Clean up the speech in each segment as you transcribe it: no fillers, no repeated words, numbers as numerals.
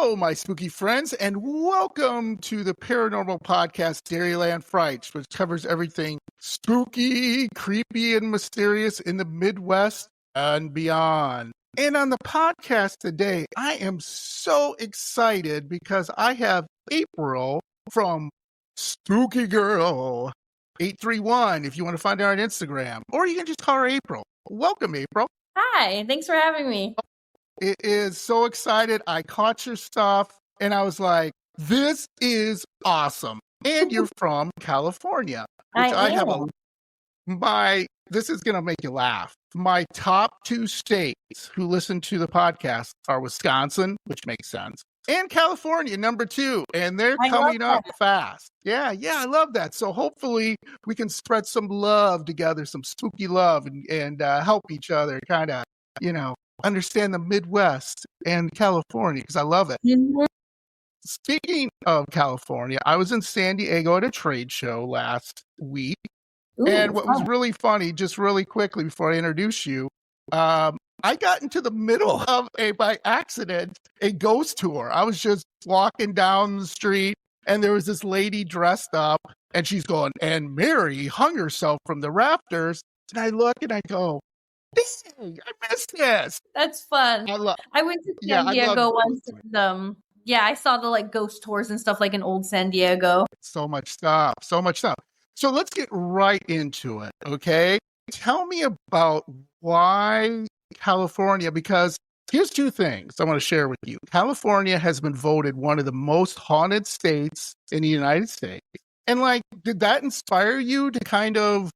Hello, my spooky friends, and welcome to the Paranormal Podcast, Dairyland Frights, which covers everything spooky, creepy, and mysterious in the Midwest and beyond. And on the podcast today, I am so excited because I have April from Spooky Girl 831, if you want to find her on Instagram, or you can just call her April. Welcome, April. Hi, thanks for having me. It is so excited. I caught your stuff and I was like, this is awesome. And you're from California, which I have this is going to make you laugh. My top two states who listen to the podcast are Wisconsin, which makes sense, and California, number 2. And they're coming up fast. Yeah, I love that. So hopefully we can spread some love together, some spooky love and help each other kind of, understand the Midwest and California, because I love it. Mm-hmm. Speaking of California, I was in San Diego at a trade show last week. And what was really funny, just really quickly before I introduce you, I got into the middle of by accident, a ghost tour. I was just walking down the street and there was this lady dressed up and she's going, and Mary hung herself from the rafters. And I look and I go, dang, I missed this. That's fun. I went to San Diego once. I saw the ghost tours and stuff in old San Diego. So much stuff. So let's get right into it, okay? Tell me about why California, because here's 2 things I want to share with you. California has been voted one of the most haunted states in the United States. And did that inspire you to kind of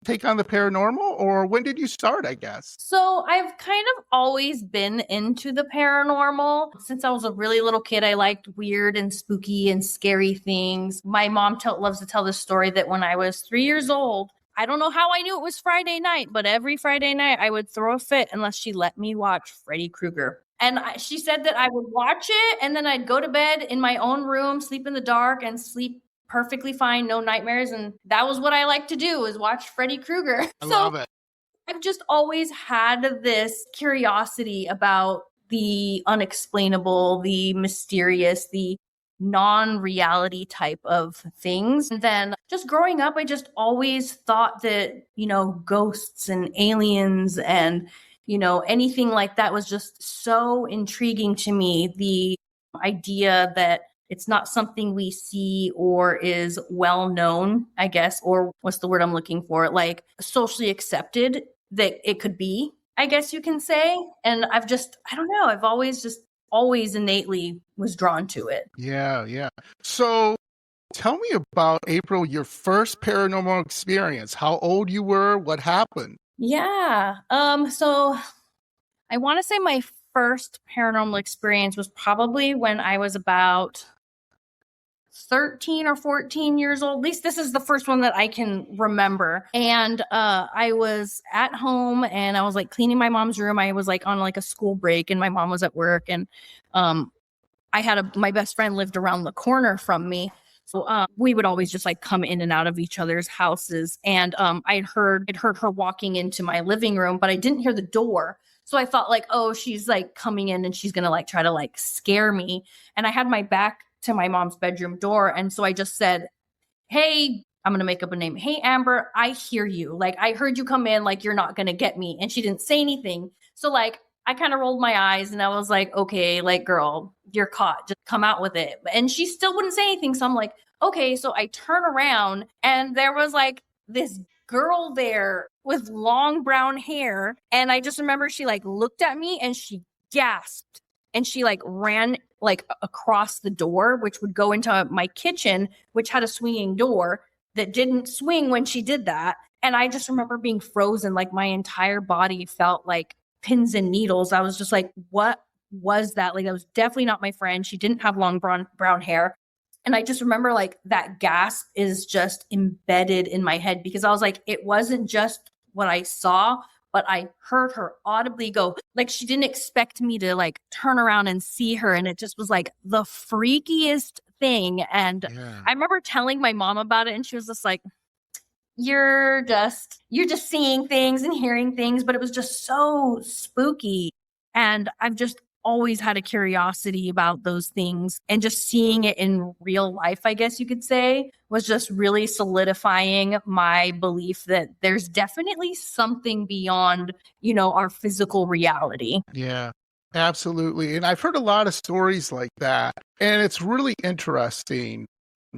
take on the paranormal, or when did you start, I guess? So I've kind of always been into the paranormal. Since I was a really little kid, I liked weird and spooky and scary things. My mom loves to tell this story that when I was 3 years old, I don't know how I knew it was Friday night, but every Friday night I would throw a fit unless she let me watch Freddy Krueger. And she said that I would watch it and then I'd go to bed in my own room, sleep in the dark and sleep perfectly fine, no nightmares. And that was what I like to do, is watch Freddy Krueger. I love it. I've just always had this curiosity about the unexplainable, the mysterious, the non-reality type of things. And then just growing up, I just always thought that, ghosts and aliens and, anything like that was just so intriguing to me. The idea that it's not something we see or is well known, I guess, or what's the word I'm looking for? Socially accepted that it could be, I guess you can say. And I don't know, I've always innately was drawn to it. Yeah. So tell me about, April, your first paranormal experience, how old you were, what happened? Yeah. So I want to say my first paranormal experience was probably when I was about 13 or 14 years old. At least this is the first one that I can remember. And I was at home and I was cleaning my mom's room. I was on a school break and my mom was at work. And I had my best friend lived around the corner from me. So we would always just come in and out of each other's houses. And I'd heard her walking into my living room, but I didn't hear the door. So I thought she's coming in and she's going to try to scare me. And I had my back to my mom's bedroom door. And so I just said, hey, I'm going to make up a name. Hey, Amber, I hear you. I heard you come in, you're not going to get me. And she didn't say anything. So I kind of rolled my eyes and I was okay, girl, you're caught. Just come out with it. And she still wouldn't say anything. So I'm okay. So I turn around and there was this girl there with long brown hair. And I just remember she looked at me and she gasped and she ran across the door, which would go into my kitchen, which had a swinging door that didn't swing when she did that. And I just remember being frozen. My entire body felt like pins and needles. I was just what was that? That was definitely not my friend. She didn't have long brown hair. And I just remember that gasp is just embedded in my head because I was it wasn't just what I saw, but I heard her audibly go, she didn't expect me to turn around and see her. And it just was the freakiest thing. And I remember telling my mom about it and she was just you're just seeing things and hearing things, but it was just so spooky. And I've just always had a curiosity about those things, and just seeing it in real life, I guess you could say, was just really solidifying my belief that there's definitely something beyond, our physical reality. Yeah, absolutely. And I've heard a lot of stories like that. And it's really interesting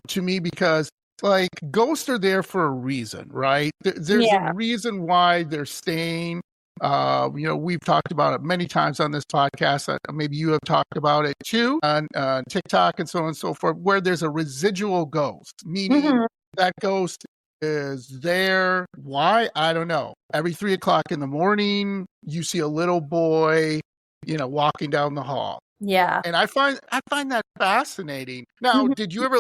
to me because, like, ghosts are there for a reason, right? There's a Yeah. reason why they're staying. We've talked about it many times on this podcast. Maybe you have talked about it too on TikTok and so on and so forth, where there's a residual ghost, meaning that ghost is there. Why? I don't know. Every 3:00 in the morning, you see a little boy, walking down the hall. Yeah. And I find that fascinating. Now, did you ever,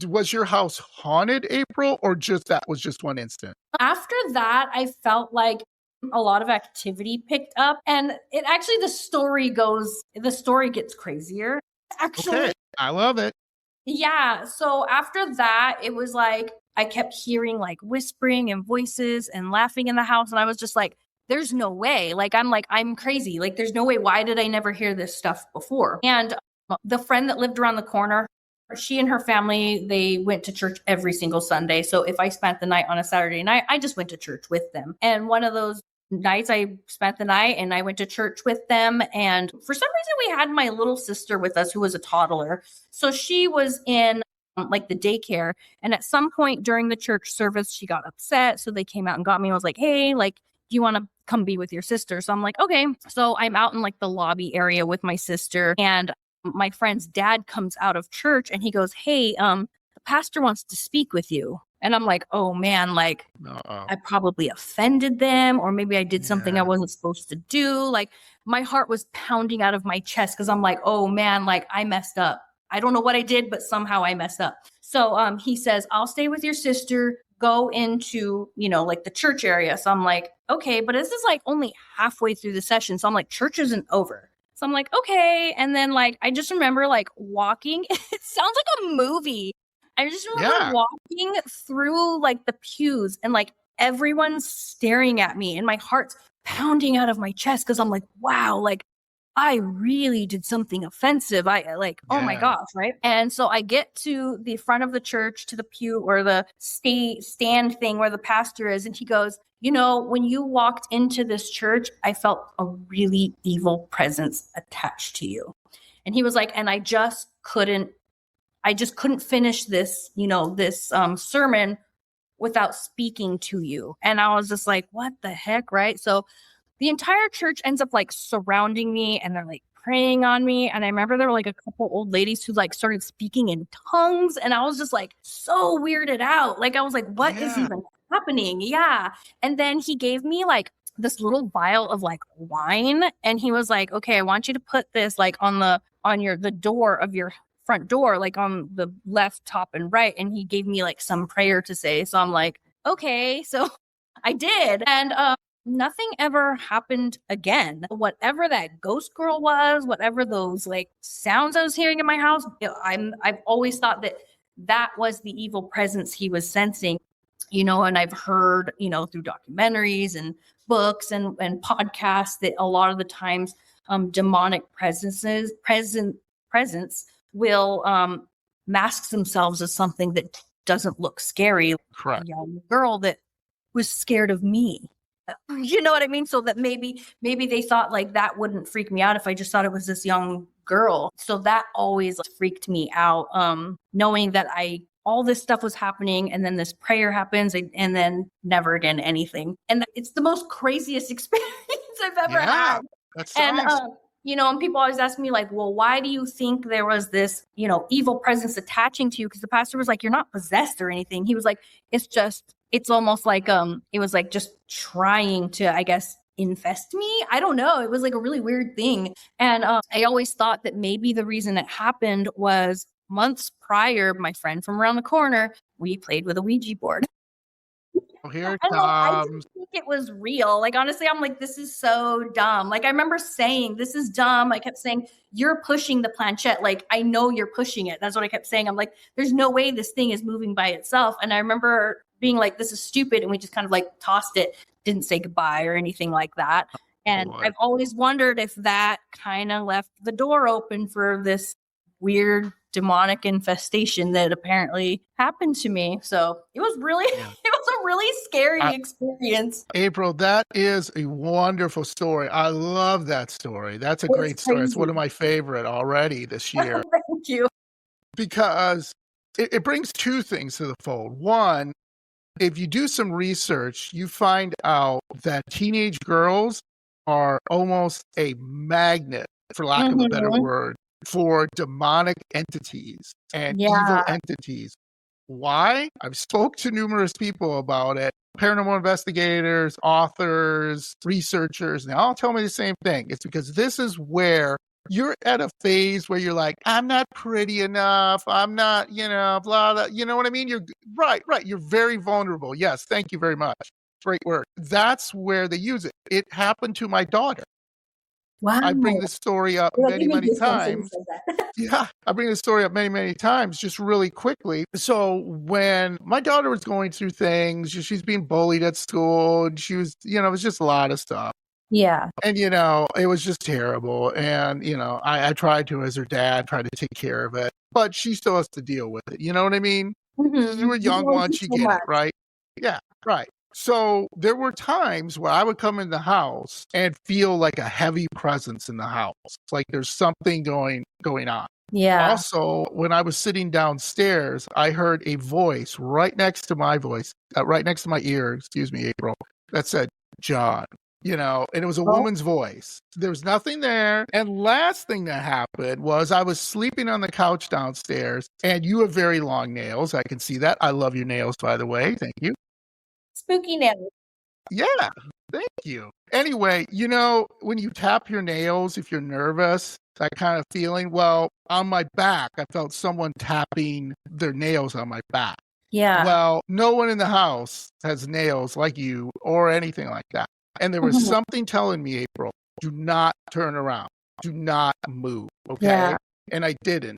was your house haunted, April, or that was just one instant? After that, I felt like a lot of activity picked up, and the story gets crazier. Actually, Okay, I love it. yeah. So after that, it was like I kept hearing like whispering and voices and laughing in the house, and I was just like, there's no way. I'm crazy. Like, there's no way. Why did I never hear this stuff before? And the friend that lived around the corner, she and her family, they went to church every single Sunday. So if I spent the night on a Saturday night, I just went to church with them. And one of those nights I spent the night and I went to church with them. And for some reason, we had my little sister with us who was a toddler. So she was in like the daycare. And at some point during the church service, she got upset. So they came out and got me. I was like, hey, like, do you want to come be with your sister? So I'm like, okay. So I'm out in like the lobby area with my sister, and my friend's dad comes out of church and he goes, hey, the pastor wants to speak with you. And I'm like, oh man, like I probably offended them, or maybe I did something I wasn't supposed to do. Like, my heart was pounding out of my chest because I'm like, oh man, like I messed up. I don't know what I did, but somehow I messed up. So he says, I'll stay with your sister, go into, like the church area. So I'm like, okay, but this is like only halfway through the session. So I'm like, church isn't over. So I'm like, okay. And then like, I just remember like walking. It sounds like a movie. I just remember walking through like the pews and like everyone's staring at me and my heart's pounding out of my chest because I'm like, wow, like I really did something offensive. Oh my gosh, right? And so I get to the front of the church, to the pew or the stand thing where the pastor is, and he goes, when you walked into this church, I felt a really evil presence attached to you. And he was like, and I just couldn't finish this, this sermon without speaking to you. And I was just like, what the heck, right? So the entire church ends up like surrounding me and they're like praying on me. And I remember there were like a couple old ladies who like started speaking in tongues. And I was just like so weirded out. Like, I was like, what is even happening? Yeah. And then he gave me like this little vial of like wine. And he was like, okay, I want you to put this like on the door of your front door, like on the left, top, and right. And he gave me like some prayer to say. So I'm like, okay. So I did. And nothing ever happened again. Whatever that ghost girl was, whatever those like sounds I was hearing in my house, I've always thought that was the evil presence he was sensing, and I've heard, through documentaries and books and podcasts that a lot of the times demonic presence will mask themselves as something that doesn't look scary. Correct. A young girl that was scared of me. You know what I mean? So that maybe they thought like that wouldn't freak me out if I just thought it was this young girl. So that always freaked me out. Knowing that all this stuff was happening and then this prayer happens and then never again anything. And it's the most craziest experience I've ever had. That sounds... And people always ask me like, well, why do you think there was this, evil presence attaching to you? Because the pastor was like, you're not possessed or anything. He was like, it's almost like, it was like just trying to, I guess, infest me. I don't know. It was like a really weird thing. And I always thought that maybe the reason it happened was months prior, my friend from around the corner, we played with a Ouija board. Oh, here it I comes. didn't think it was real. Like, honestly, I'm like, this is so dumb. Like, I remember saying, this is dumb. I kept saying, you're pushing the planchette. Like, I know you're pushing it. That's what I kept saying. I'm like, there's no way this thing is moving by itself. And I remember being like, this is stupid. And we just kind of like tossed it, didn't say goodbye or anything like that. And boy. I've always wondered if that kind of left the door open for this weird demonic infestation that apparently happened to me. So it was really, Yeah. it was a really scary experience. April, that is a wonderful story. I love that story. That's a great story. It's one of my favorite already this year. Thank you. Because it brings two things to the fold. One, if you do some research, you find out that teenage girls are almost a magnet, for lack of a better word, for demonic entities and evil entities. Why? I've spoke to numerous people about it. Paranormal investigators, authors, researchers, and they all tell me the same thing. It's because this is where you're at a phase where you're like, I'm not pretty enough. I'm not, blah, blah. You know what I mean? You're right. You're very vulnerable. Yes. Thank you very much. Great word. That's where they use it. It happened to my daughter. Wow. I bring this story up many times. Yeah, I bring this story up many times, just really quickly. So when my daughter was going through things, she's being bullied at school, and she was, it was just a lot of stuff. Yeah. And, it was just terrible. And, I tried to, as her dad, try to take care of it, but she still has to deal with it. You know what I mean? You're a young one, she get it, right? Yeah, right. So there were times where I would come in the house and feel like a heavy presence in the house. It's like there's something going on. Yeah. Also, when I was sitting downstairs, I heard a voice right next to my voice, right next to my ear, excuse me, April, that said, John, and it was a woman's voice. There was nothing there. And last thing that happened was I was sleeping on the couch downstairs, and you have very long nails. I can see that. I love your nails, by the way. Thank you. Spooky nails. Yeah, thank you. Anyway, when you tap your nails, if you're nervous, that kind of feeling, well, on my back, I felt someone tapping their nails on my back. Yeah. Well, no one in the house has nails like you or anything like that. And there was something telling me, April, do not turn around. Do not move. Okay. Yeah. And I didn't.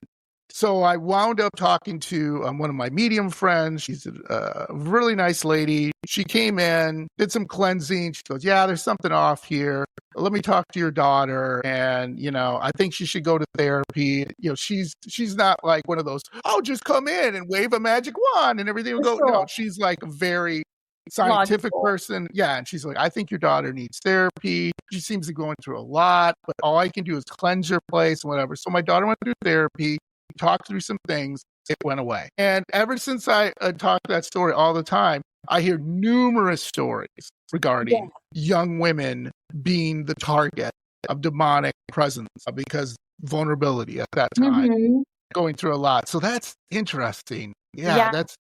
So I wound up talking to one of my medium friends. She's a really nice lady. She came in, did some cleansing. She goes, yeah, there's something off here. Let me talk to your daughter. And, I think she should go to therapy. She's not like one of those, oh, just come in and wave a magic wand and everything will go. Sure. No, she's like a very scientific person. Yeah. And she's like, I think your daughter needs therapy. She seems to be going through a lot, but all I can do is cleanse your place and whatever. So my daughter went through therapy. Talked through some things, it went away. And ever since I talk that story all the time, I hear numerous stories regarding young women being the target of demonic presence because vulnerability at that time, going through a lot. So that's interesting. Yeah. That's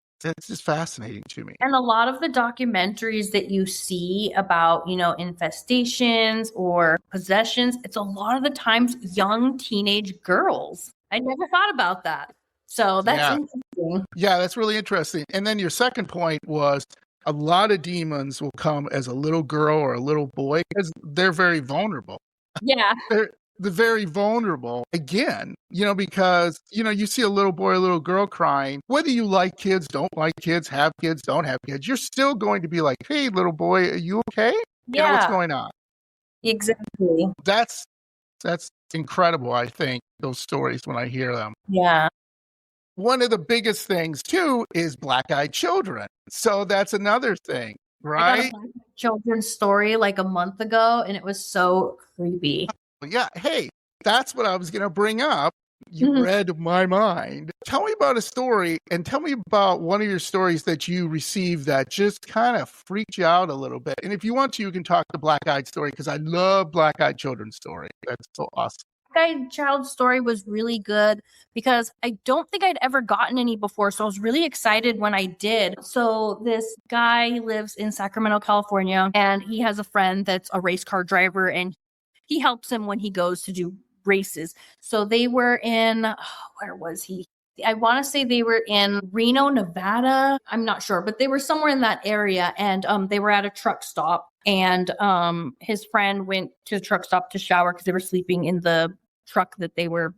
just fascinating to me. And a lot of the documentaries that you see about, infestations or possessions, it's a lot of the times young teenage girls. I never thought about that. So that's interesting. Yeah, that's really interesting. And then your second point was a lot of demons will come as a little girl or a little boy because they're very vulnerable. Yeah. They're very vulnerable again, because, you see a little boy, a little girl crying, whether you like kids, don't like kids, have kids, don't have kids, you're still going to be like, hey, little boy, are you okay? Yeah. What's going on? Exactly. That's incredible, I think, those stories when I hear them. Yeah. One of the biggest things, too, is black-eyed children. So that's another thing, right? I got a black-eyed children's story like a month ago, and it was so creepy. Yeah. Hey, that's what I was going to bring up. You read my mind. Tell me about a story and tell me about one of your stories that you received that just kind of freaked you out a little bit. And if you want to, you can talk the black-eyed story because I love black-eyed children's story. That's so awesome. Black-eyed child story was really good because I don't think I'd ever gotten any before. So I was really excited when I did. So this guy lives in Sacramento, California, and he has a friend that's a race car driver, and he helps him when he goes to do races. So they were in, where was he? I want to say they were in Reno, Nevada. I'm not sure, but they were somewhere in that area. And they were at a truck stop. And his friend went to the truck stop to shower because they were sleeping in the truck that they were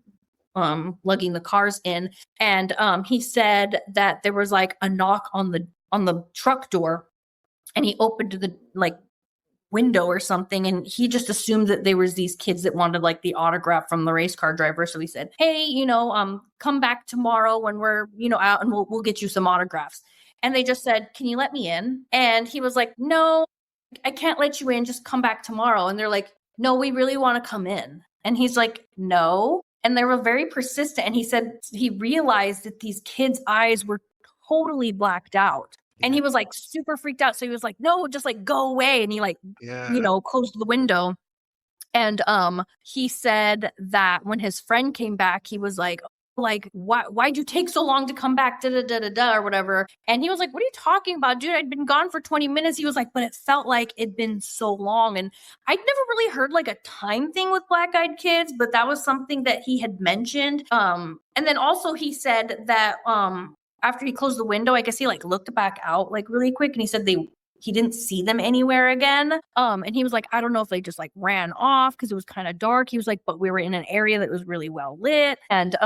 lugging the cars in. And he said that there was like a knock on the truck door, and he opened the window or something, and he just assumed that there was these kids that wanted like the autograph from the race car driver. So he said, hey, come back tomorrow when we're, out, and we'll get you some autographs. And they just said, can you let me in? And he was like, no, I can't let you in. Just come back tomorrow. And they're like, no, we really want to come in. And he's like, no. And they were very persistent. And he said he realized that these kids' eyes were totally blacked out. And he was like super freaked out. So he was like, no, just like go away. And he closed the window. And he said that when his friend came back, he was like, why'd you take so long to come back? Or whatever. And he was like, what are you talking about, dude? I'd been gone for 20 minutes. He was like, but it felt like it'd been so long. And I'd never really heard like a time thing with black-eyed kids, but that was something that he had mentioned. And then also he said that after he closed the window, I guess he like looked back out like really quick, and he said he didn't see them anywhere again. And he was like, I don't know if they just like ran off because it was kind of dark. He was like, but we were in an area that was really well lit. And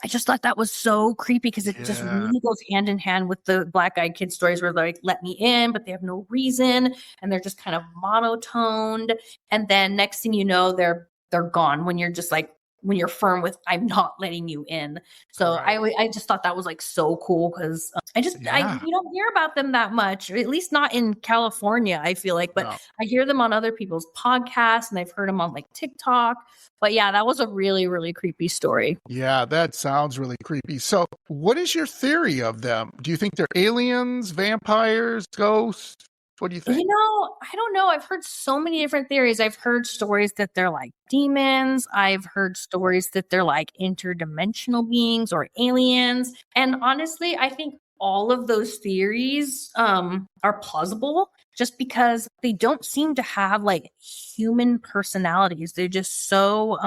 I just thought that was so creepy because it just really goes hand in hand with the black-eyed kid stories where they're like, let me in, but they have no reason. And they're just kind of monotoned. And then next thing you know, they're gone when you're just like, when you're firm with, I'm not letting you in. So right. I just thought that was like so cool because we don't hear about them that much, or at least not in California, I feel like, but I hear them on other people's podcasts, and I've heard them on like TikTok. But yeah, that was a really, really creepy story. Yeah, that sounds really creepy. So what is your theory of them? Do you think they're aliens, vampires, ghosts? What do you think? I don't know. I've heard so many different theories. I've heard stories that they're like demons. I've heard stories that they're like interdimensional beings or aliens. And honestly, I think all of those theories are plausible just because they don't seem to have like human personalities. They're just so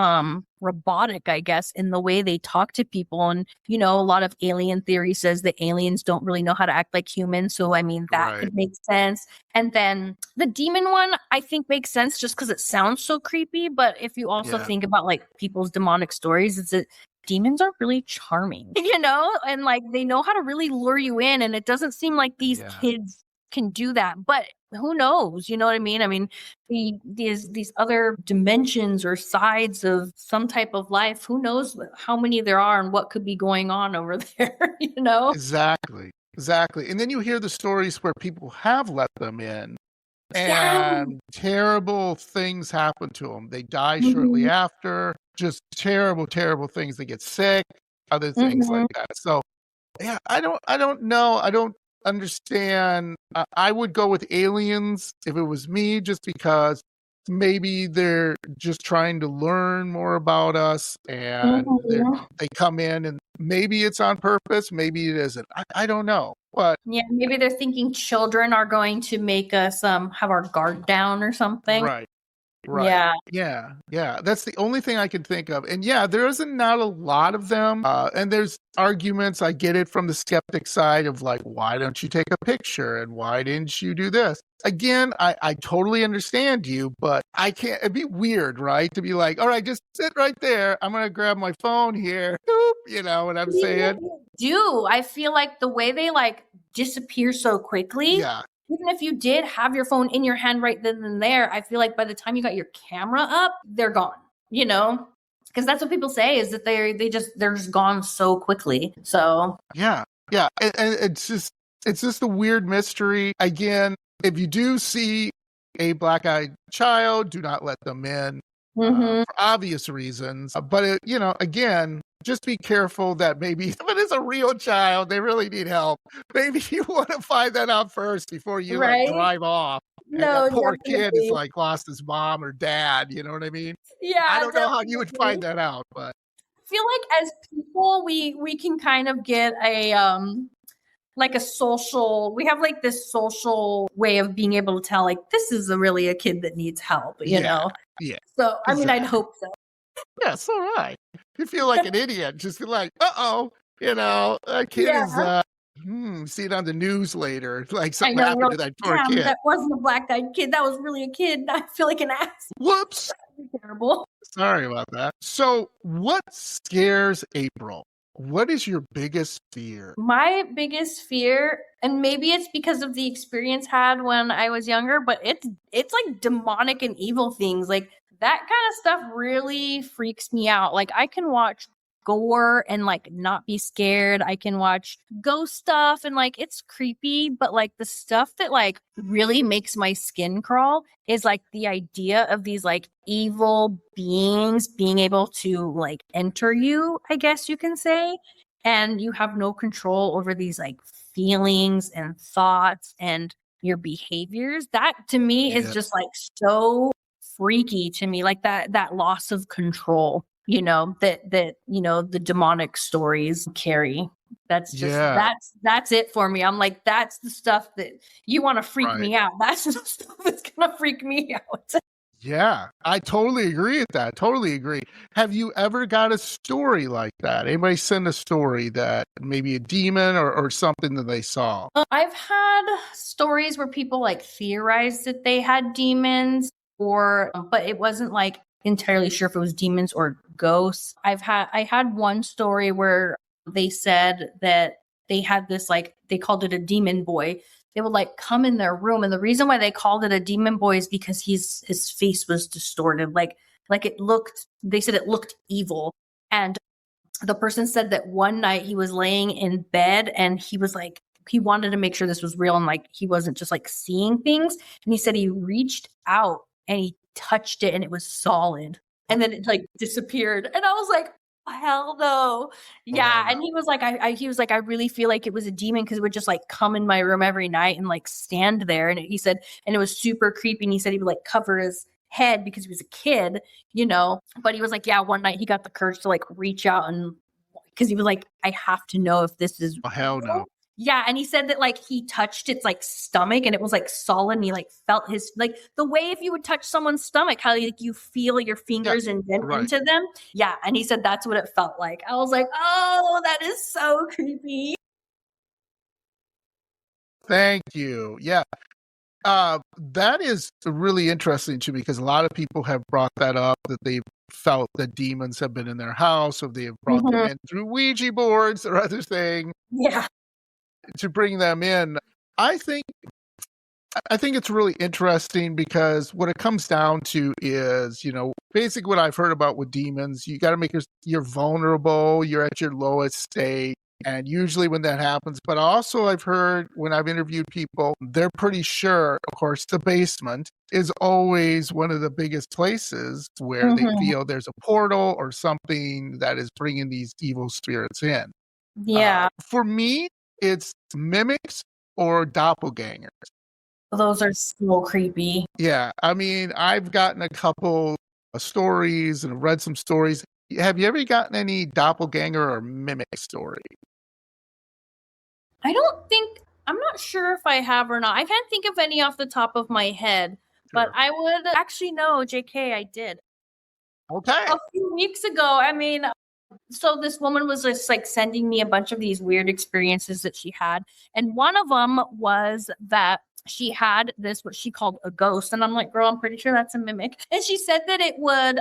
robotic, I guess, in the way they talk to people. And, a lot of alien theory says that aliens don't really know how to act like humans. So, I mean, that could make sense. And then the demon one, I think makes sense just because it sounds so creepy. But if you also think about like people's demonic stories, it's that demons are really charming, and like they know how to really lure you in. And it doesn't seem like these kids can do that, but who knows? You know what I mean? I mean, these other dimensions or sides of some type of life, who knows how many there are and what could be going on over there, Exactly. And then you hear the stories where people have let them in and terrible things happen to them. They die shortly after, just terrible, terrible things. They get sick, other things like that. So yeah, I don't know. I don't understand. I would go with aliens if it was me, just because maybe they're just trying to learn more about us, and they come in, and maybe it's on purpose, maybe it isn't. I don't know. But yeah, maybe they're thinking children are going to make us have our guard down or something. Right. Yeah. That's the only thing I can think of. And yeah, there isn't not a lot of them. And there's arguments. I get it from the skeptic side of like, why don't you take a picture? And why didn't you do this? Again, I totally understand you, but I can't. It'd be weird, right? To be like, all right, just sit right there. I'm going to grab my phone here. Boop, you know what I'm saying? I feel like the way they like disappear so quickly. Yeah. Even if you did have your phone in your hand right then and there, I feel like by the time you got your camera up, they're gone, because that's what people say is that they're just gone so quickly. So yeah. And it's just a weird mystery. Again, if you do see a black-eyed child, do not let them in for obvious reasons. But again, just be careful that maybe if it is a real child, they really need help. Maybe you want to find that out first before you like drive off. No, that poor kid is like lost his mom or dad. You know what I mean? Yeah. I don't know how you would find that out, but I feel like as people, we can kind of get a like a social. We have like this social way of being able to tell like this is really a kid that needs help. You know? Yeah. So I mean, I'd hope so. Yeah, so right. You feel like an idiot. Just feel like, that kid is see it on the news later. Like something happened to that poor kid. That wasn't a black-eyed kid. That was really a kid. I feel like an ass. Whoops. Terrible. Sorry about that. So what scares April? What is your biggest fear? My biggest fear, and maybe it's because of the experience had when I was younger, but it's like demonic and evil things. Like that kind of stuff really freaks me out. Like I can watch gore and like not be scared. I can watch ghost stuff and like it's creepy, but like the stuff that like really makes my skin crawl is like the idea of these like evil beings being able to like enter you, I guess you can say, and you have no control over these like feelings and thoughts and your behaviors. That to me is just like so freaky to me, like that loss of control, that the demonic stories carry. That's just that's it for me. I'm like, that's the stuff that you want to freak me out. That's the stuff that's gonna freak me out. Yeah, I totally agree with that. Totally agree. Have you ever got a story like that? Anybody send a story that maybe a demon or something that they saw? I've had stories where people like theorized that they had demons, but it wasn't like entirely sure if it was demons or ghosts. I had one story where they said that they had this, like, they called it a demon boy. They would like come in their room, and the reason why they called it a demon boy is because his face was distorted, like it looked. They said it looked evil, and the person said that one night he was laying in bed and he was like, he wanted to make sure this was real and like he wasn't just like seeing things, and he said he reached out and he touched it and it was solid, and then it like disappeared, and I was like, hell no. Yeah. And he was like, I really feel like it was a demon because it would just like come in my room every night and like stand there. And he said, and it was super creepy. And he said he would like cover his head because he was a kid, but he was like, yeah, one night he got the courage to like reach out, and because he was like, I have to know if this is hell no. Yeah, and he said that like he touched its like stomach and it was like solid, and he like felt his, like the way if you would touch someone's stomach, how like you feel your fingers and then into them. Yeah, and he said that's what it felt like. I was like, oh, that is so creepy. Thank you. Yeah. That is really interesting too, because a lot of people have brought that up, that they've felt that demons have been in their house, or they have brought them in through Ouija boards or other things. Yeah. To bring them in. I think it's really interesting because what it comes down to is, basically what I've heard about with demons, you got to make you're vulnerable, you're at your lowest state. And usually when that happens, but also I've heard when I've interviewed people, they're pretty sure, of course, the basement is always one of the biggest places where they feel there's a portal or something that is bringing these evil spirits in. Yeah. For me, it's mimics or doppelgangers. Those are so creepy. Yeah. I mean, I've gotten a couple of stories and read some stories. Have you ever gotten any doppelganger or mimic story? I'm not sure if I have or not. I can't think of any off the top of my head, but I would actually know, JK, I did. Okay. A few weeks ago, I mean, so this woman was just like sending me a bunch of these weird experiences that she had. And one of them was that she had this, what she called a ghost. And I'm like, girl, I'm pretty sure that's a mimic. And she said that it would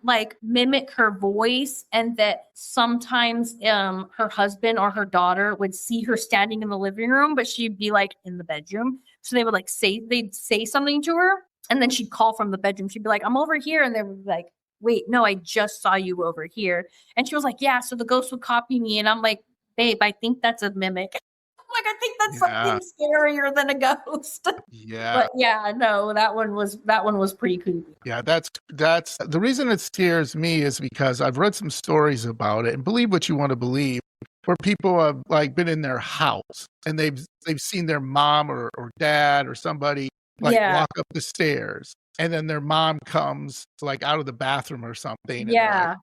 like mimic her voice, and that sometimes her husband or her daughter would see her standing in the living room, but she'd be like in the bedroom. So they would like they'd say something to her, and then she'd call from the bedroom. She'd be like, I'm over here. And they would be like, wait, no, I just saw you over here. And she was like, yeah, so the ghost would copy me. And I'm like, babe, I think that's a mimic. Like, I think that's something scarier than a ghost. Yeah. But yeah, no, that one was pretty creepy. Yeah, that's the reason it scares me is because I've read some stories about it, and believe what you want to believe, where people have like been in their house and they've seen their mom or dad or somebody like walk up the stairs, and then their mom comes like out of the bathroom or something. Yeah.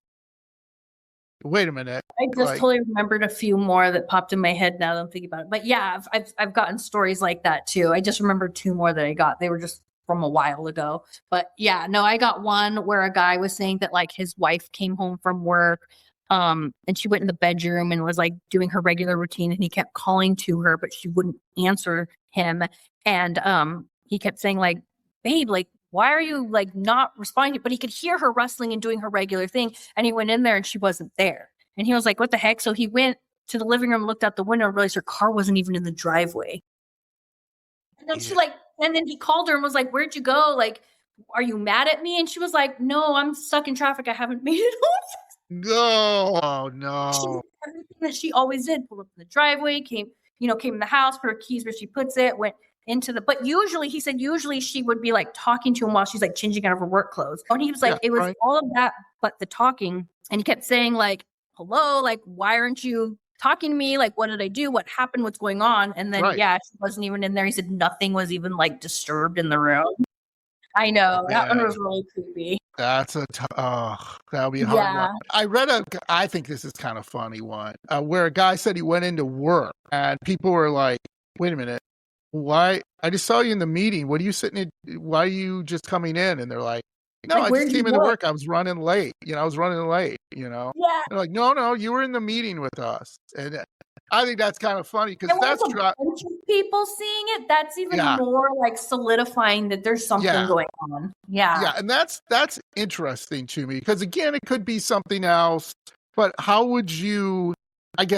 Wait a minute. I just totally remembered a few more that popped in my head now that I'm thinking about it. But yeah, I've gotten stories like that too. I just remembered two more that I got. They were just from a while ago. But yeah, no, I got one where a guy was saying that like his wife came home from work, and she went in the bedroom and was like doing her regular routine, and he kept calling to her, but she wouldn't answer him. And he kept saying like, babe, like, why are you like not responding? But he could hear her rustling and doing her regular thing. And he went in there and she wasn't there. And he was like, what the heck? So he went to the living room, looked out the window, and realized her car wasn't even in the driveway. And then and then he called her and was like, where'd you go? Like, are you mad at me? And she was like, no, I'm stuck in traffic. I haven't made it home. No, no. Everything that she always did, pulled up in the driveway, came in the house, put her keys where she puts it, went into but usually he said she would be like talking to him while she's like changing out of her work clothes. And he was like, it was all of that, but the talking. And he kept saying like, hello, like, why aren't you talking to me? Like, what did I do? What happened? What's going on? And then, she wasn't even in there. He said nothing was even like disturbed in the room. I know. That one was really creepy. That's that'll be a hard one. I read I think this is kind of funny one, where a guy said he went into work and people were like, wait a minute, why? I just saw you in the meeting. What are you sitting in? Why are you just coming in? And they're like, no, I just came into work. I was running late. Yeah. They're like, no, you were in the meeting with us. And I think that's kind of funny because that's a bunch of people seeing it. That's even more like solidifying that there's something going on. Yeah, and that's interesting to me because again, it could be something else. But how would you make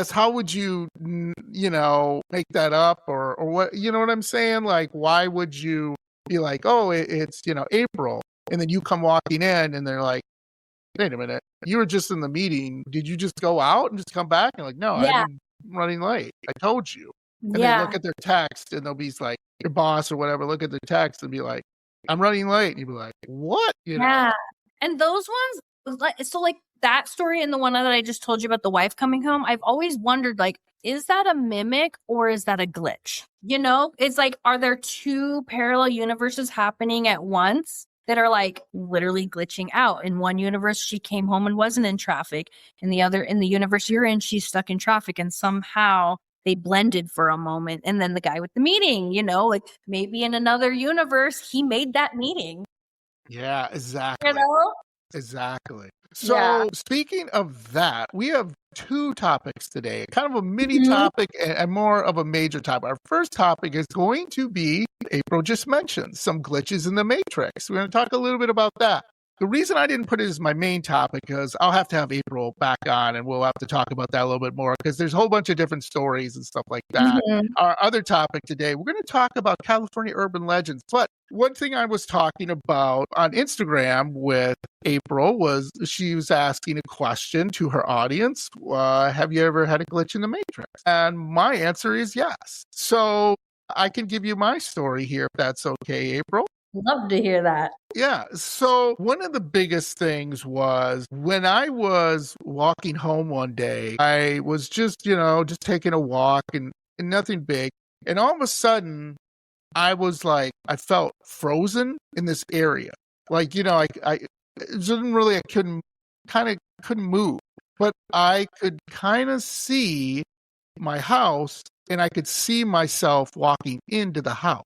that up or what? You know what I'm saying? Like, why would you be like, oh, it's April, and then you come walking in and they're like, wait a minute, you were just in the meeting. Did you just go out and just come back? And like, no, I'm running late. I told you. And they look at their text and they'll be like, your boss or whatever, look at the text and be like, I'm running late. And you'd be like, what? Yeah. And those ones, so like that story and the one that I just told you about the wife coming home, I've always wondered, like, is that a mimic or is that a glitch? It's like, are there two parallel universes happening at once that are like literally glitching out? In one universe, she came home and wasn't in traffic. In the universe you're in, she's stuck in traffic, and somehow they blended for a moment. And then the guy with the meeting, like maybe in another universe, he made that meeting. Yeah, exactly. Exactly. So speaking of that, we have two topics today, kind of a mini topic and more of a major topic. Our first topic is going to be, April just mentioned, some glitches in the Matrix. We're going to talk a little bit about that. The reason I didn't put it as my main topic is I'll have to have April back on and we'll have to talk about that a little bit more because there's a whole bunch of different stories and stuff like that. Our other topic today, we're going to talk about California urban legends. But one thing I was talking about on Instagram with April was she was asking a question to her audience. Have you ever had a glitch in the Matrix? And my answer is yes. So I can give you my story here if that's okay, April. Love to hear that. Yeah. So one of the biggest things was when I was walking home one day, I was just taking a walk and nothing big. And all of a sudden I was like, I felt frozen in this area. Like, I couldn't move, but I could kind of see my house and I could see myself walking into the house.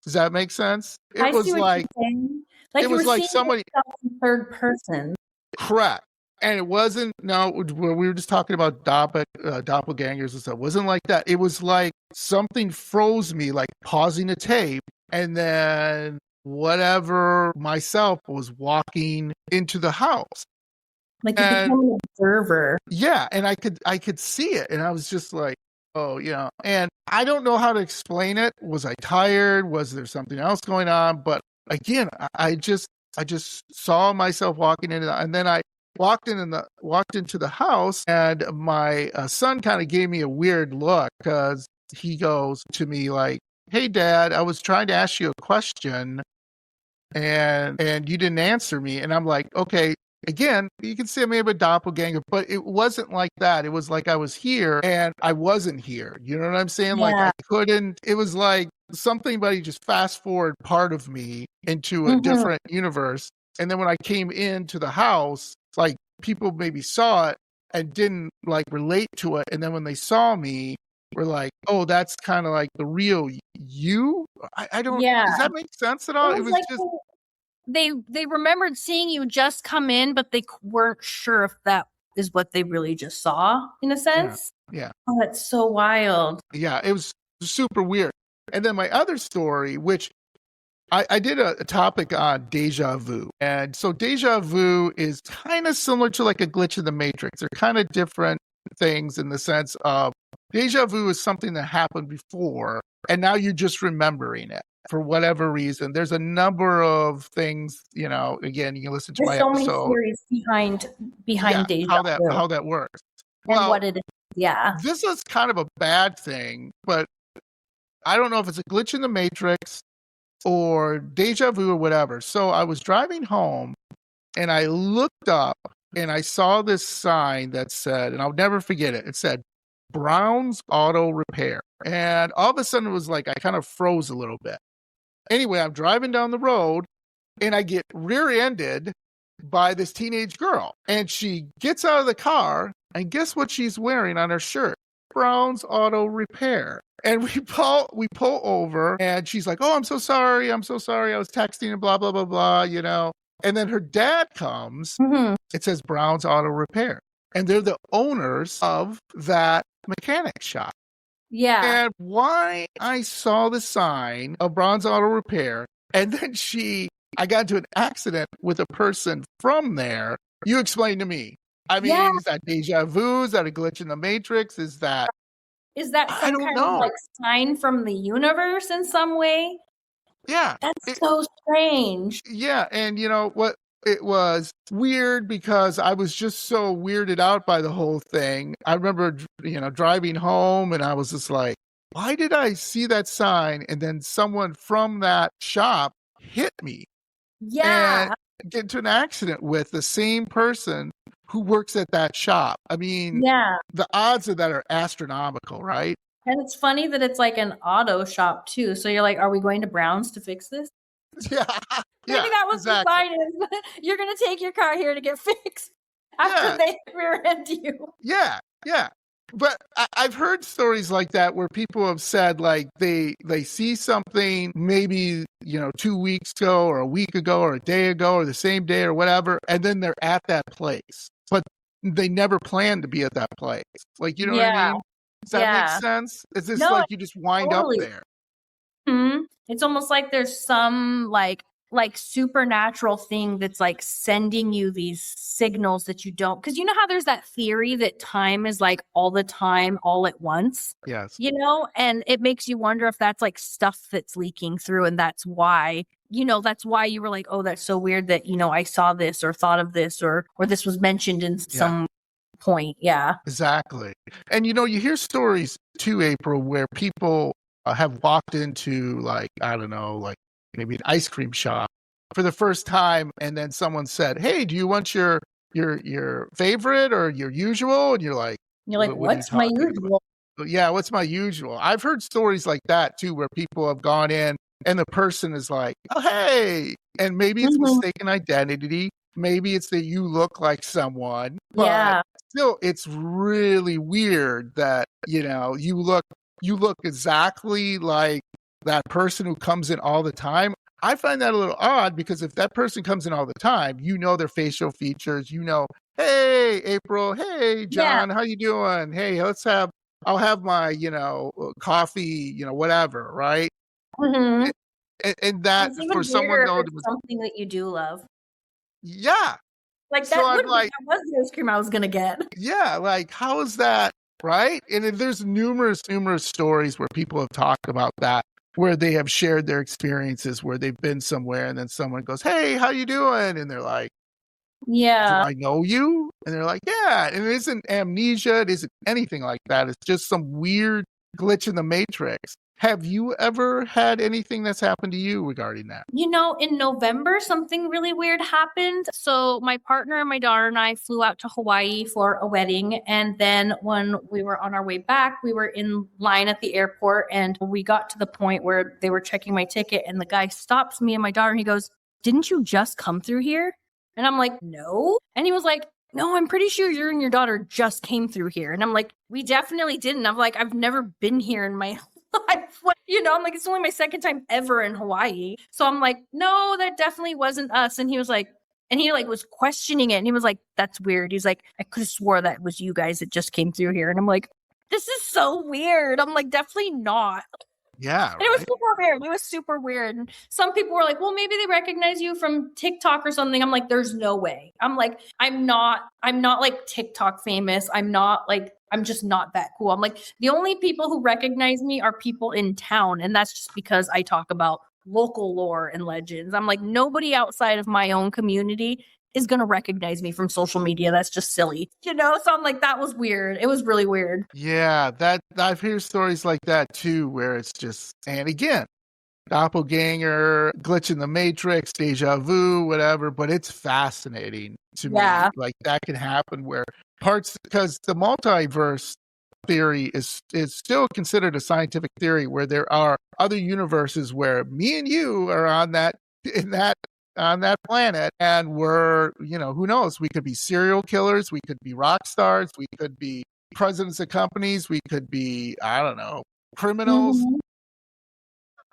Does that make sense? It was like it was like somebody in third person. Correct. And it wasn't, we were just talking about doppelgangers and stuff. It wasn't like that. It was like something froze me, like pausing a tape, and then whatever myself was walking into the house. Like you became an observer. Yeah, and I could see it, and I was just like, oh, and I don't know how to explain it. Was I tired? Was there something else going on? But again, I just saw myself walking into that, and then I walked into the house, and my son kind of gave me a weird look because he goes to me like, "Hey, Dad, I was trying to ask you a question, and you didn't answer me." And I'm like, "Okay." Again, you can say I may have a doppelganger, but it wasn't like that. It was like I was here and I wasn't here. You know what I'm saying? Like I couldn't, it was like somebody just fast forward part of me into a different universe. And then when I came into the house, like people maybe saw it and didn't like relate to it. And then when they saw me, were like, oh, that's kind of like the real you. I don't, does that make sense at all? It was like just... They remembered seeing you just come in, but they weren't sure if that is what they really just saw, in a sense. Yeah. Oh, that's so wild. Yeah, it was super weird. And then my other story, which I did a topic on deja vu. And so deja vu is kind of similar to like a glitch in the matrix. They're kind of different things in the sense of deja vu is something that happened before, and now you're just remembering it for whatever reason. There's a number of things, again, you can listen to There's my so episode. Many theories behind deja vu. How that works. And what it is. Yeah. This is kind of a bad thing, but I don't know if it's a glitch in the matrix or deja vu or whatever. So I was driving home and I looked up and I saw this sign that said, and I'll never forget it, it said Brown's Auto Repair. And all of a sudden it was like I kind of froze a little bit. Anyway, I'm driving down the road and I get rear-ended by this teenage girl. And she gets out of the car and guess what she's wearing on her shirt? Brown's Auto Repair. And we pull over and she's like, oh, I'm so sorry. I was texting and blah, blah, blah, blah, And then her dad comes. Mm-hmm. It says Brown's Auto Repair. And they're the owners of that mechanic shop. Yeah. And why I saw the sign of Brown's Auto Repair and then I got into an accident with a person from there. You explain to me. I mean, Is that deja vu? Is that a glitch in the matrix? Is that some kind of like sign from the universe in some way? Yeah. That's so strange. Yeah. And you know what? It was weird because I was just so weirded out by the whole thing. I remember, driving home and I was just like, why did I see that sign? And then someone from that shop hit me. Yeah. And get into an accident with the same person who works at that shop. I mean, the odds of that are astronomical, right? And it's funny that it's like an auto shop too. So you're like, are we going to Brown's to fix this? Yeah. Maybe that was the sign is you're going to take your car here to get fixed after they rear-end you. Yeah. Yeah. But I've heard stories like that where people have said like they see something maybe, 2 weeks ago or a week ago or a day ago or the same day or whatever. And then they're at that place, but they never planned to be at that place. Like, you know what I mean? Does that make sense? Is this like you just wind up there? Mm-hmm. It's almost like there's some like supernatural thing that's like sending you these signals that you don't, because you know how there's that theory that time is like all the time, all at once. Yes. And it makes you wonder if that's like stuff that's leaking through, and that's why you were like, oh, that's so weird that I saw this or thought of this or this was mentioned in some point. Yeah, exactly. And you hear stories too, April, where people have walked into like, I don't know, like maybe an ice cream shop for the first time, and then someone said, hey, do you want your favorite or your usual? And you're like, what's my usual? Yeah, what's my usual? I've heard stories like that too, where people have gone in and the person is like, oh, hey, and maybe it's mistaken identity, maybe it's that you look like someone, but still it's really weird that you look exactly like that person who comes in all the time. I find that a little odd because if that person comes in all the time, their facial features, hey, April, hey, John, how you doing? Hey, I'll have my, coffee, whatever, right? Mm-hmm. And that for someone though, something that you do love. Yeah. Like that, that was the ice cream I was going to get. Yeah. Like, how is that? Right. And there's numerous stories where people have talked about that, where they have shared their experiences where they've been somewhere and then someone goes, hey, how you doing? And they're like, do I know you? And they're like, yeah. And it isn't amnesia. It isn't anything like that. It's just some weird glitch in the matrix. Have you ever had anything that's happened to you regarding that? In November, something really weird happened. So my partner and my daughter and I flew out to Hawaii for a wedding. And then when we were on our way back, we were in line at the airport and we got to the point where they were checking my ticket and the guy stops me and my daughter and he goes, didn't you just come through here? And I'm like, no. And he was like, no, I'm pretty sure you and your daughter just came through here. And I'm like, we definitely didn't. I'm like, I've never been here in my life. I'm like, it's only my second time ever in Hawaii. So I'm like, no, that definitely wasn't us. And he was like, was questioning it. And he was like, that's weird. He's like, I could have swore that was you guys that just came through here. And I'm like, this is so weird. I'm like, definitely not. Yeah, And it was super weird. It was super weird. And some people were like, well, maybe they recognize you from TikTok or something. I'm like, there's no way. I'm like, I'm not like TikTok famous. I'm just not that cool. I'm like, the only people who recognize me are people in town. And that's just because I talk about local lore and legends. I'm like, nobody outside of my own community is going to recognize me from social media. That's just silly, So I'm like, that was weird. It was really weird. Yeah, that I've heard stories like that too, where it's just, and again, doppelganger, glitch in the matrix, deja vu, whatever, but it's fascinating to me. Like that can happen where parts, because the multiverse theory is still considered a scientific theory, where there are other universes where me and you are on that planet, and we're, who knows, we could be serial killers, we could be rock stars, we could be presidents of companies, we could be, I don't know, criminals. Mm-hmm.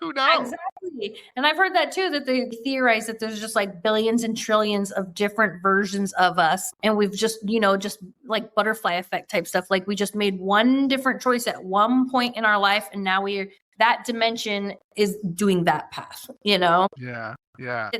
Who knows? Exactly. And I've heard that too, that they theorize that there's just like billions and trillions of different versions of us. And we've just, just like butterfly effect type stuff. Like we just made one different choice at one point in our life. And now that dimension is doing that path, Yeah.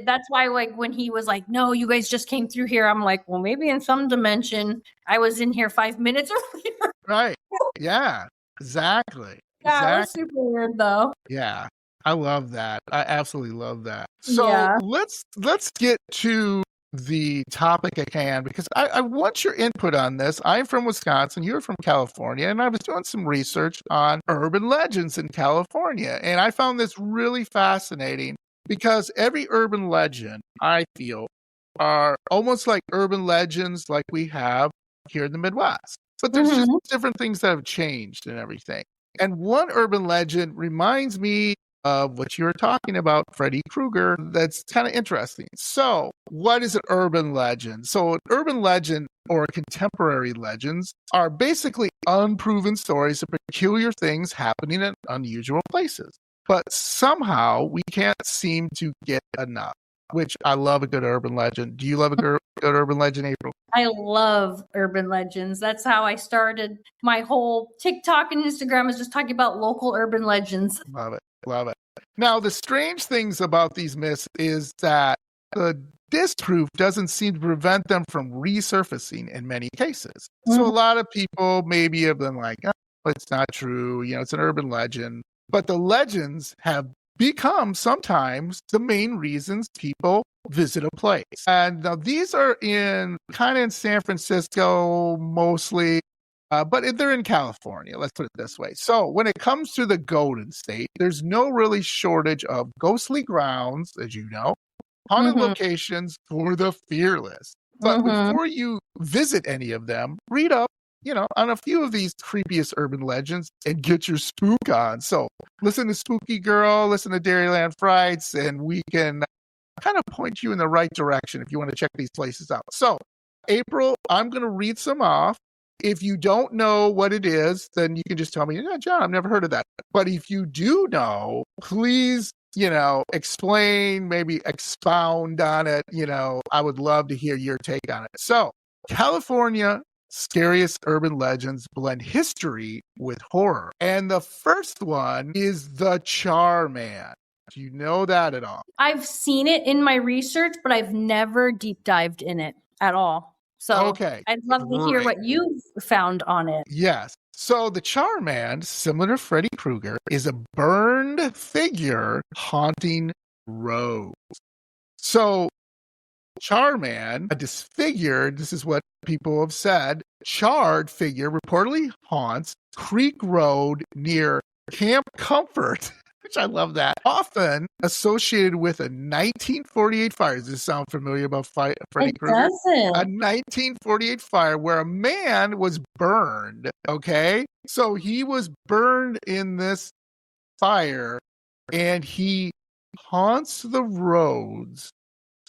That's why, like, when he was like, no, you guys just came through here. I'm like, well, maybe in some dimension I was in here 5 minutes earlier. Right. Yeah, exactly. Yeah, it was super weird though. Yeah. I love that. I absolutely love that. So let's get to the topic at hand, because I want your input on this. I'm from Wisconsin, you're from California, and I was doing some research on urban legends in California, and I found this really fascinating, because every urban legend, I feel, are almost like urban legends like we have here in the Midwest. But there's just different things that have changed and everything. And one urban legend reminds me of what you were talking about, Freddy Krueger. That's kind of interesting. So what is an urban legend? So an urban legend, or contemporary legends, are basically unproven stories of peculiar things happening in unusual places. But somehow we can't seem to get enough, which I love a good urban legend. Do you love a good urban legend, April? I love urban legends. That's how I started my whole TikTok and Instagram, is just talking about local urban legends. Love it. Love it. Now, the strange things about these myths is that the disproof doesn't seem to prevent them from resurfacing in many cases. So a lot of people maybe have been like, oh, it's not true. It's an urban legend. But the legends have become sometimes the main reasons people visit a place. And now these are in San Francisco mostly. But they're in California, let's put it this way. So when it comes to the Golden State, there's no really shortage of ghostly grounds, as you know, haunted locations for the fearless. But before you visit any of them, read up, on a few of these creepiest urban legends and get your spook on. So listen to Spooky Girl, listen to Dairyland Frights, and we can kind of point you in the right direction if you want to check these places out. So, April, I'm going to read some off. If you don't know what it is, then you can just tell me, John, I've never heard of that. But if you do know, please, explain, maybe expound on it. I would love to hear your take on it. So, California scariest urban legends blend history with horror. And the first one is the Char Man. Do you know that at all? I've seen it in my research, but I've never deep dived in it at all. So I'd love to hear what you've found on it. Yes. So the Char Man, similar to Freddy Krueger, is a burned figure haunting roads. So Char Man, a disfigured, this is what people have said, charred figure reportedly haunts Creek Road near Camp Comfort, which I love that, often associated with a 1948 fire. Does this sound familiar about Freddy Krueger? A 1948 fire where a man was burned, okay? So he was burned in this fire, and he haunts the roads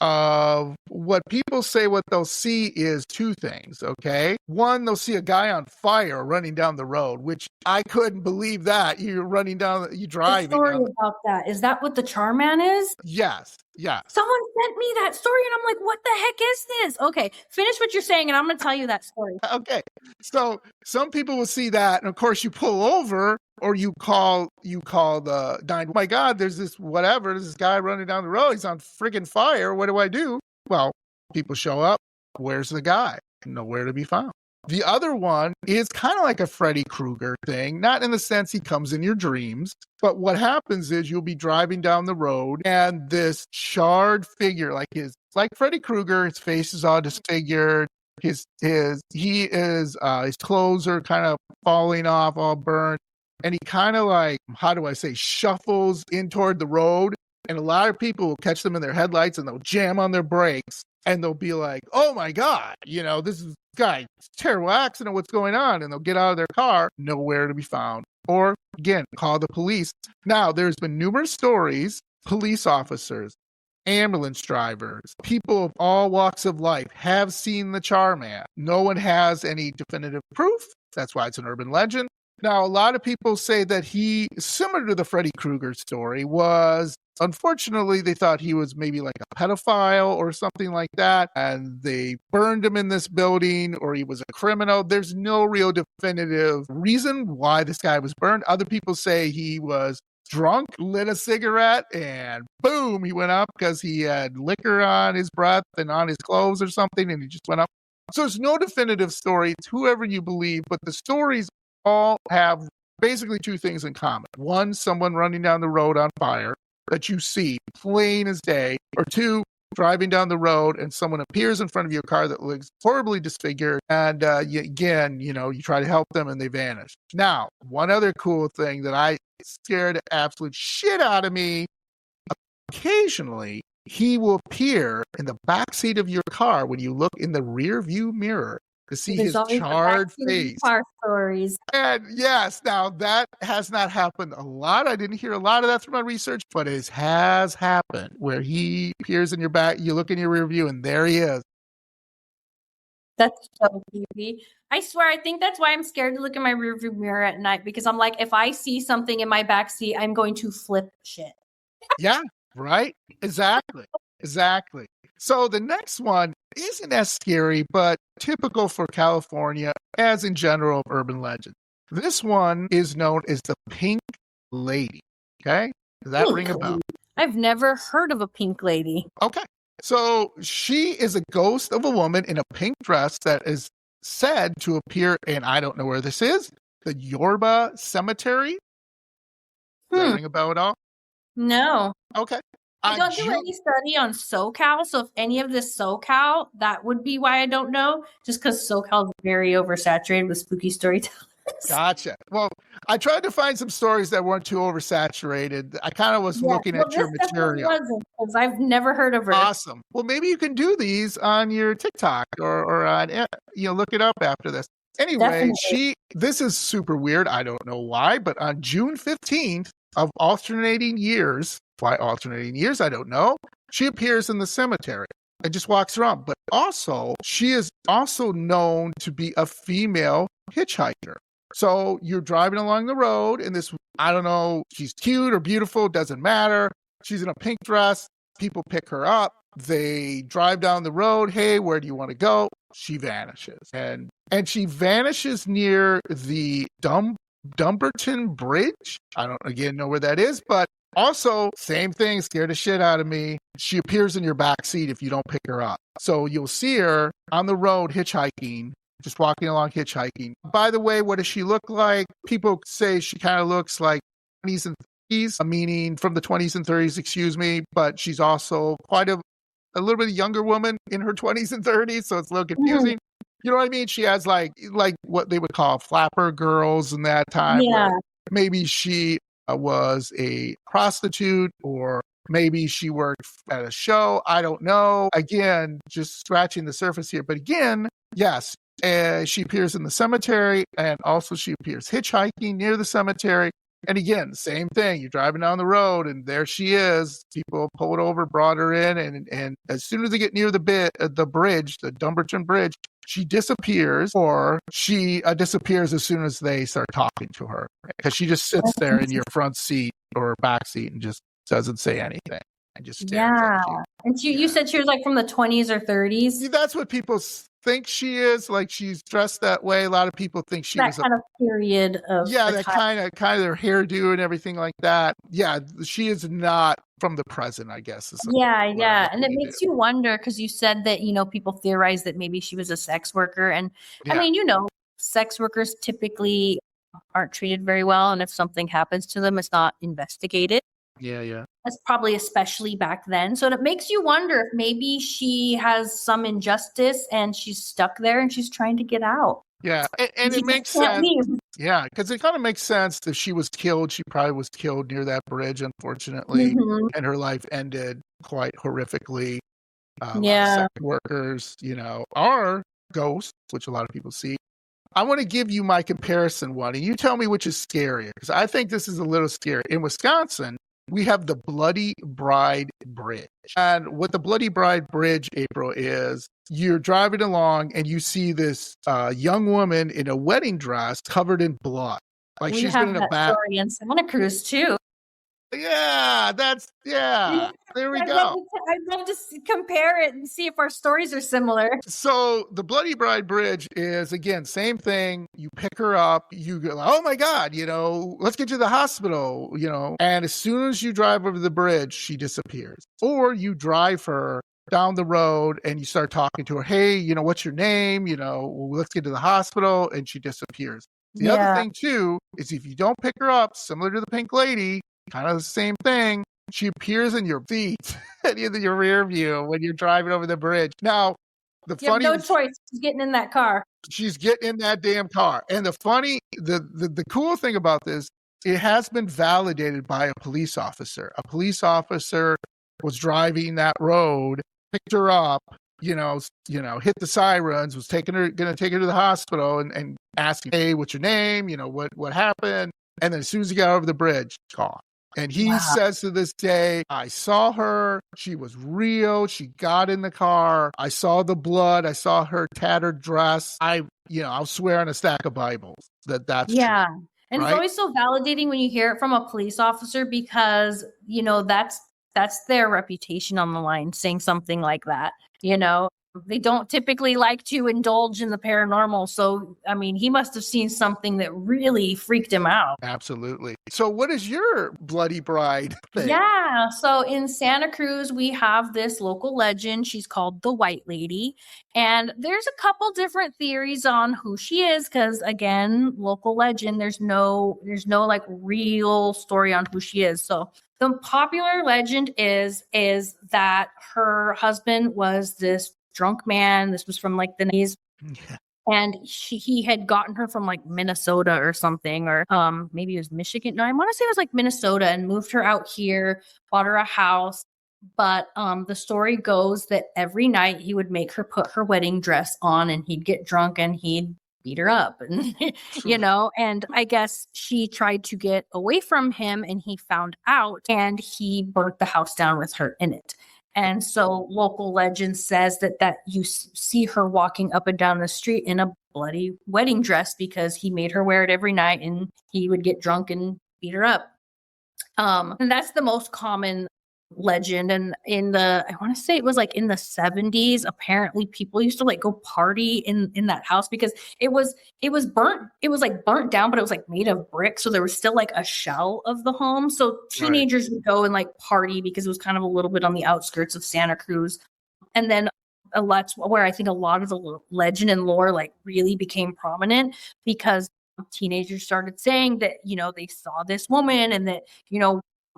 of what people say what they'll see is two things, okay? One, they'll see a guy on fire running down the road, which I couldn't believe that. You're running down, you driving. The story about that. Is that what the Char Man is? Yes. Yeah. Someone sent me that story and I'm like, what the heck is this? Okay, finish what you're saying and I'm going to tell you that story. Okay. So some people will see that, and of course you pull over or you call the 9. Oh my God, there's this guy running down the road. He's on friggin' fire. What do I do? Well, people show up. Where's the guy? Nowhere to be found. The other one is kind of like a Freddy Krueger thing, not in the sense he comes in your dreams, but what happens is you'll be driving down the road and this charred figure, like Freddy Krueger, his face is all disfigured. His clothes are kind of falling off, all burned, and he kind of like, how do I say, shuffles in toward the road, and a lot of people will catch them in their headlights and they'll jam on their brakes and they'll be like, oh my God, this is guy, terrible accident, what's going on? And they'll get out of their car, nowhere to be found. Or again, call the police. Now, there's been numerous stories, police officers, ambulance drivers, people of all walks of life have seen the Charman. No one has any definitive proof. That's why it's an urban legend. Now, a lot of people say that he, similar to the Freddy Krueger story, was, unfortunately, they thought he was maybe like a pedophile or something like that, and they burned him in this building, or he was a criminal. There's no real definitive reason why this guy was burned. Other people say he was drunk, lit a cigarette, and boom, he went up because he had liquor on his breath and on his clothes or something, and he just went up. So there's no definitive story. It's whoever you believe, but the stories all have basically two things in common. One, someone running down the road on fire that you see plain as day, or two, driving down the road and someone appears in front of your car that looks horribly disfigured, and you try to help them and they vanish. Now, one other cool thing that I scared the absolute shit out of me, occasionally he will appear in the backseat of your car when you look in the rear view mirror to see his charred face. Car stories. And yes, now that has not happened a lot. I didn't hear a lot of that through my research, but it has happened where he appears in your back, you look in your rear view, and there he is. That's so creepy. I swear, I think that's why I'm scared to look in my rear view mirror at night, because I'm like, if I see something in my backseat, I'm going to flip shit. Yeah, right? Exactly. So the next one isn't as scary, but typical for California, as in general of urban legend. This one is known as the Pink Lady. Okay? Does that ring a bell? I've never heard of a pink lady. Okay. So she is a ghost of a woman in a pink dress that is said to appear, and I don't know where this is, the Yorba Cemetery. Does that ring a bell at all? No. Okay. I don't do any study on SoCal, so if any of this SoCal, that would be why I don't know, just because SoCal is very oversaturated with spooky storytellers. Gotcha. Well, I tried to find some stories that weren't too oversaturated. I kind of was looking at your material. Because I've never heard of her. Awesome. Well, maybe you can do these on your TikTok or on, look it up after this. Anyway, this is super weird. I don't know why, but on June 15th of alternating years, why alternating years, I don't know, she appears in the cemetery and just walks around. But also, she is also known to be a female hitchhiker. So you're driving along the road and this, I don't know, she's cute or beautiful, doesn't matter. She's in a pink dress. People pick her up. They drive down the road. Hey, where do you want to go? She vanishes. And she vanishes near the Dumbarton Bridge. I don't, again, know where that is, but also, same thing, scared the shit out of me. She appears in your back seat if you don't pick her up. So you'll see her on the road hitchhiking, just walking along hitchhiking. By the way, what does she look like? People say she kind of looks like 20s and 30s, meaning from the 20s and 30s, excuse me, but she's also quite a little bit younger woman in her 20s and 30s, so it's a little confusing. You know what I mean? She has like what they would call flapper girls in that time. Yeah. Maybe she was a prostitute, or maybe she worked at a show. I don't know. Again, just scratching the surface here. But again, yes, she appears in the cemetery, and also she appears hitchhiking near the cemetery. And again, same thing. You're driving down the road, and there she is. People pulled over, brought her in, and as soon as they get near the bridge, the Dumbarton Bridge, she disappears, or she disappears as soon as they start talking to her, because she just sits there in your front seat or back seat and just doesn't say anything. and just stares at you. And you said she was like from the 20s or 30s? That's what people think she is. Like, she's dressed that way. A lot of people think she was that kind of period of that kind of their hairdo and everything like that. Yeah, she is not from the present, I guess. And it makes you wonder, because you said that, people theorize that maybe she was a sex worker. And I mean, sex workers typically aren't treated very well. And if something happens to them, it's not investigated. Yeah. That's probably especially back then. So it makes you wonder if maybe she has some injustice and she's stuck there and she's trying to get out. Yeah, and it makes sense. Yeah, because it kind of makes sense. If she was killed, she probably was killed near that bridge, unfortunately, and her life ended quite horrifically. Sex workers, are ghosts, which a lot of people see. I want to give you my comparison one, and you tell me which is scarier, because I think this is a little scary. In Wisconsin, we have the Bloody Bride Bridge. And what the Bloody Bride Bridge, April, is you're driving along and you see this young woman in a wedding dress covered in blood. Like, she's been in a bath. Story in Santa Cruz too. Yeah, there we go. I'd love to compare it and see if our stories are similar. So the Bloody Bride Bridge is, again, same thing. You pick her up, you go, oh my God, let's get to the hospital, and as soon as you drive over the bridge, she disappears. Or you drive her down the road and you start talking to her, hey, what's your name? Let's get to the hospital, and she disappears. The other thing too is, if you don't pick her up, similar to the Pink Lady, kind of the same thing, she appears in your feet and in your rear view when you're driving over the bridge. Now, you have no choice. She's getting in that car. She's getting in that damn car. And the cool thing about this, it has been validated by a police officer. A police officer was driving that road, picked her up, hit the sirens, was going to take her to the hospital and asking, hey, what's your name? What happened? And then as soon as he got over the bridge, gone. And he says to this day, I saw her. She was real. She got in the car. I saw the blood. I saw her tattered dress. I'll swear on a stack of Bibles that's true. And right? It's always so validating when you hear it from a police officer, because, that's their reputation on the line, saying something like that. They don't typically like to indulge in the paranormal. So, I mean, he must have seen something that really freaked him out. Absolutely. So what is your Bloody Bride thing? Yeah. So in Santa Cruz, we have this local legend. She's called the White Lady. And there's a couple different theories on who she is, because, again, local legend, there's no like real story on who she is. So the popular legend is that her husband was this drunk man. This was from like the 90s. Yeah. And he had gotten her from like Minnesota or something, or maybe it was Michigan. No, I want to say it was like Minnesota, and moved her out here, bought her a house. But the story goes that every night he would make her put her wedding dress on, and he'd get drunk and he'd beat her up, and and I guess she tried to get away from him, and he found out, and he burnt the house down with her in it. And so local legend says that you see her walking up and down the street in a bloody wedding dress, because he made her wear it every night, and he would get drunk and beat her up. And that's the most common legend. And I want to say it was like in the 70s, apparently people used to like go party in that house, because it was burnt. It was like burnt down, but it was like made of brick. So there was still like a shell of the home. So teenagers would go and like party, because it was kind of a little bit on the outskirts of Santa Cruz. And then that's where I think a lot of the legend and lore like really became prominent, because teenagers started saying that, they saw this woman, and that,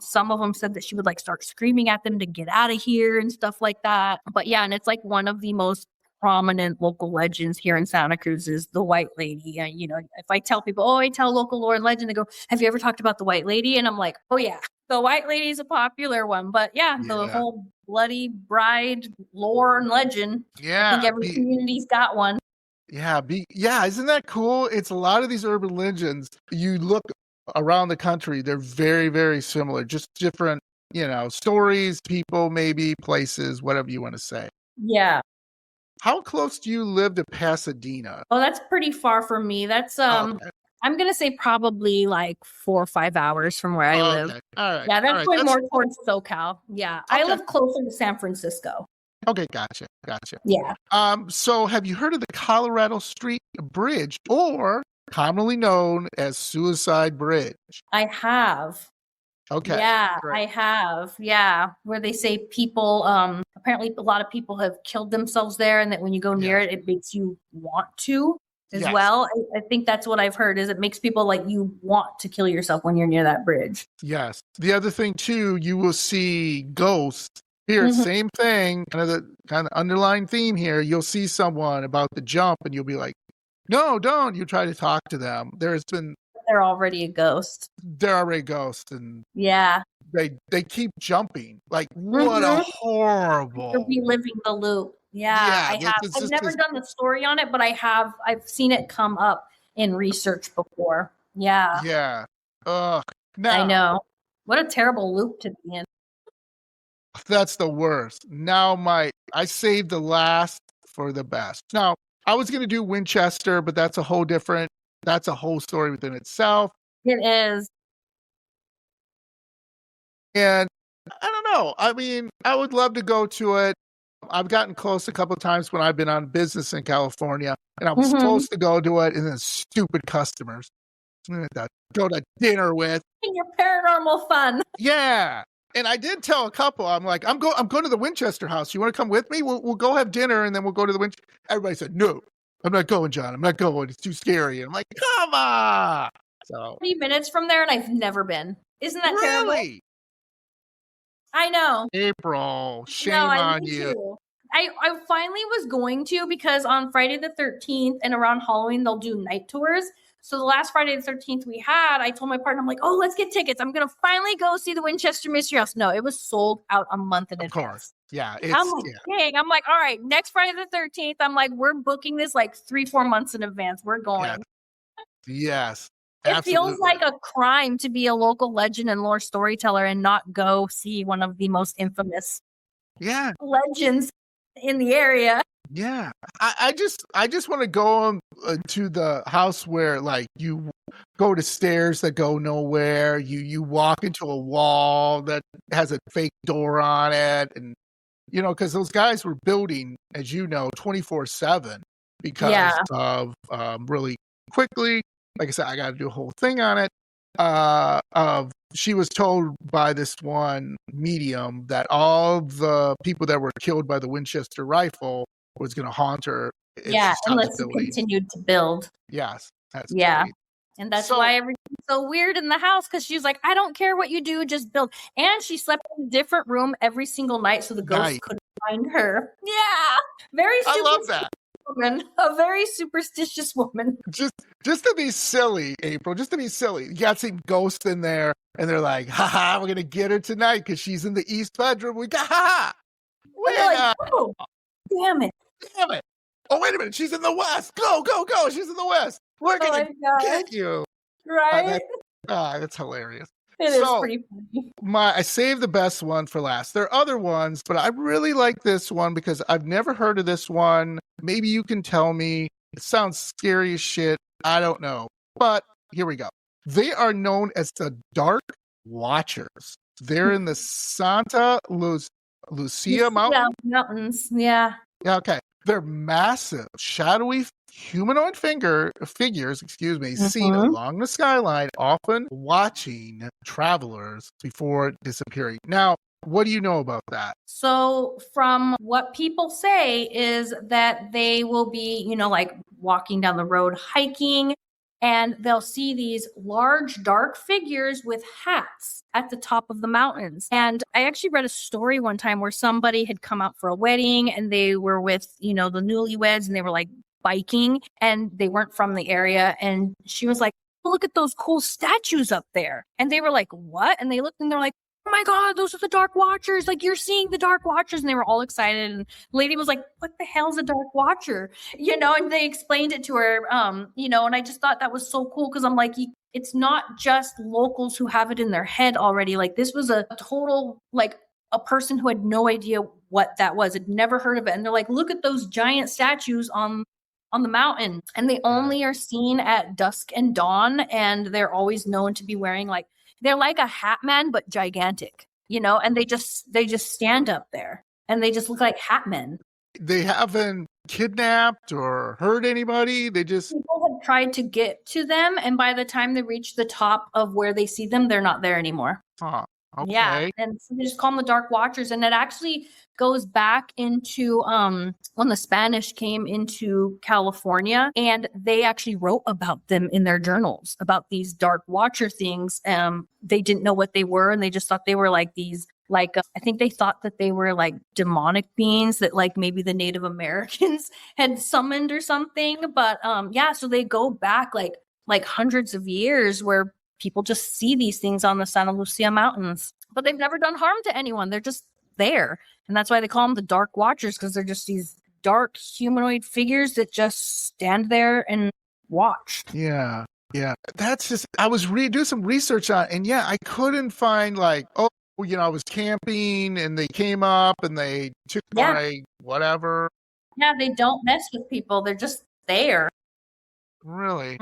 some of them said that she would like start screaming at them to get out of here and stuff like that. But yeah, and it's like one of the most prominent local legends here in Santa Cruz is the White Lady. If I tell people, I tell local lore and legend, they go, have you ever talked about the White Lady? And I'm like, oh yeah, the White Lady is a popular one. But yeah, the whole Bloody Bride lore and legend. Yeah. I think every community's got one. Yeah. Isn't that cool? It's a lot of these urban legends. You look around the country, they're very, very similar, just different, stories, people, maybe places, whatever you want to say. Yeah. How close do you live to Pasadena? Oh, that's pretty far from me. That's I'm going to say probably like 4 or 5 hours from where I live. Okay. All right. Yeah, that's all right. going more towards SoCal. Yeah. I Okay. live closer to San Francisco. Okay, gotcha. Yeah. So have you heard of the Colorado Street Bridge, or commonly known as Suicide Bridge? I have. Okay. Yeah, great. I have. Yeah, where they say people, apparently a lot of people have killed themselves there, and that when you go near it, it makes you want to as well. I think that's what I've heard, is it makes people like you want to kill yourself when you're near that bridge. Yes. The other thing too, you will see ghosts. Here, same thing, kind of underlying theme here. You'll see someone about to jump and you'll be like, no, don't. You try to talk to them. They're already a ghost. They're already ghosts, and they keep jumping. Like, what a horrible. You're reliving the loop. Yeah, I have. I've never done the story on it, but I've seen it come up in research before. Yeah. Yeah. Ugh. Now, I know. What a terrible loop to be in. That's the worst. Now I saved the last for the best. Now, I was going to do Winchester, but that's a whole story within itself. It is. And I don't know. I mean, I would love to go to it. I've gotten close a couple of times when I've been on business in California, and I was supposed to go to it, and then stupid customers that go to dinner with. Your paranormal fun. Yeah. And I did tell a couple, I'm like, I'm going to the Winchester house. You want to come with me? We'll go have dinner, and then we'll go to the Winchester. Everybody said, no, I'm not going, John. I'm not going. It's too scary. And I'm like, come on. So 3 minutes from there, and I've never been. Isn't that terrible? Really? I know. April, shame on you. Too. I finally was going to, because on Friday the 13th and around Halloween, they'll do night tours. So the last Friday the 13th we had, I told my partner, I'm like, oh, let's get tickets. I'm going to finally go see the Winchester Mystery House. No, it was sold out a month in advance. Of course. Yeah. I'm like, dang. I'm like, all right, next Friday the 13th. I'm like, we're booking this like 3-4 months in advance. We're going. Yes. It feels like a crime to be a local legend and lore storyteller and not go see one of the most infamous legends in the area. Yeah. I just want to go to the house where, like, you go to stairs that go nowhere. You walk into a wall that has a fake door on it. And, you know, because those guys were building, as you know, 24/7 because of really quickly. Like I said, I got to do a whole thing on it. She was told by this one medium that all the people that were killed by the Winchester rifle was going to haunt her. Unless you continued to build. Yes. Great. And that's why everything's so weird in the house, because she's like, I don't care what you do, just build. And she slept in a different room every single night so the ghosts couldn't find her. Yeah. Very I love that. Woman, a very superstitious woman. Just to be silly, April, just to be silly. You got some ghosts in there, and they're like, haha, we're going to get her tonight because she's in the east bedroom. We got, haha. Like, oh, damn it. Oh, wait a minute. She's in the west. Go. She's in the west. We're going to get you. Right? That's hilarious. It is pretty funny. I saved the best one for last. There are other ones, but I really like this one because I've never heard of this one. Maybe you can tell me. It sounds scary as shit. I don't know. But here we go. They are known as the Dark Watchers. They're in the Santa Lucia Mountains. Yeah. Okay. They're massive, shadowy humanoid figures, seen along the skyline, often watching travelers before disappearing. Now, what do you know about that? So from what people say is that they will be, like walking down the road, hiking, and they'll see these large, dark figures with hats at the top of the mountains. And I actually read a story one time where somebody had come out for a wedding and they were with, the newlyweds, and they were like biking and they weren't from the area. And she was like, look at those cool statues up there. And they were like, what? And they looked and they're like, oh my God, those are the Dark Watchers. Like, you're seeing the Dark Watchers. And they were all excited. And the lady was like, what the hell's a Dark Watcher? And they explained it to her, and I just thought that was so cool. Cause I'm like, it's not just locals who have it in their head already. Like, this was a total, like, a person who had no idea what that was, had never heard of it. And they're like, look at those giant statues on on the mountain, and they only are seen at dusk and dawn, and they're always known to be wearing like, they're like a hat man but gigantic, you know, and they just stand up there and they just look like hat men. They haven't kidnapped or hurt anybody. They just, people have tried to get to them, and by the time they reach the top of where they see them, they're not there anymore. okay. Yeah, and so they just call them the Dark Watchers, and it actually goes back into when the Spanish came into California, and they actually wrote about them in their journals about these Dark Watcher things. They didn't know what they were, and they just thought they were like these, like I think they thought that they were like demonic beings that like maybe the Native Americans had summoned or something. But yeah, so they go back like hundreds of years where people just see these things on the Santa Lucia Mountains, but they've never done harm to anyone. They're just there. And that's why they call them the Dark Watchers, because they're just these dark humanoid figures that just stand there and watch. Yeah. Yeah. That's just, I was doing some research on it, and yeah, I couldn't find like, oh, you know, I was camping and they came up and they took my whatever. Yeah, they don't mess with people. They're just there. Really?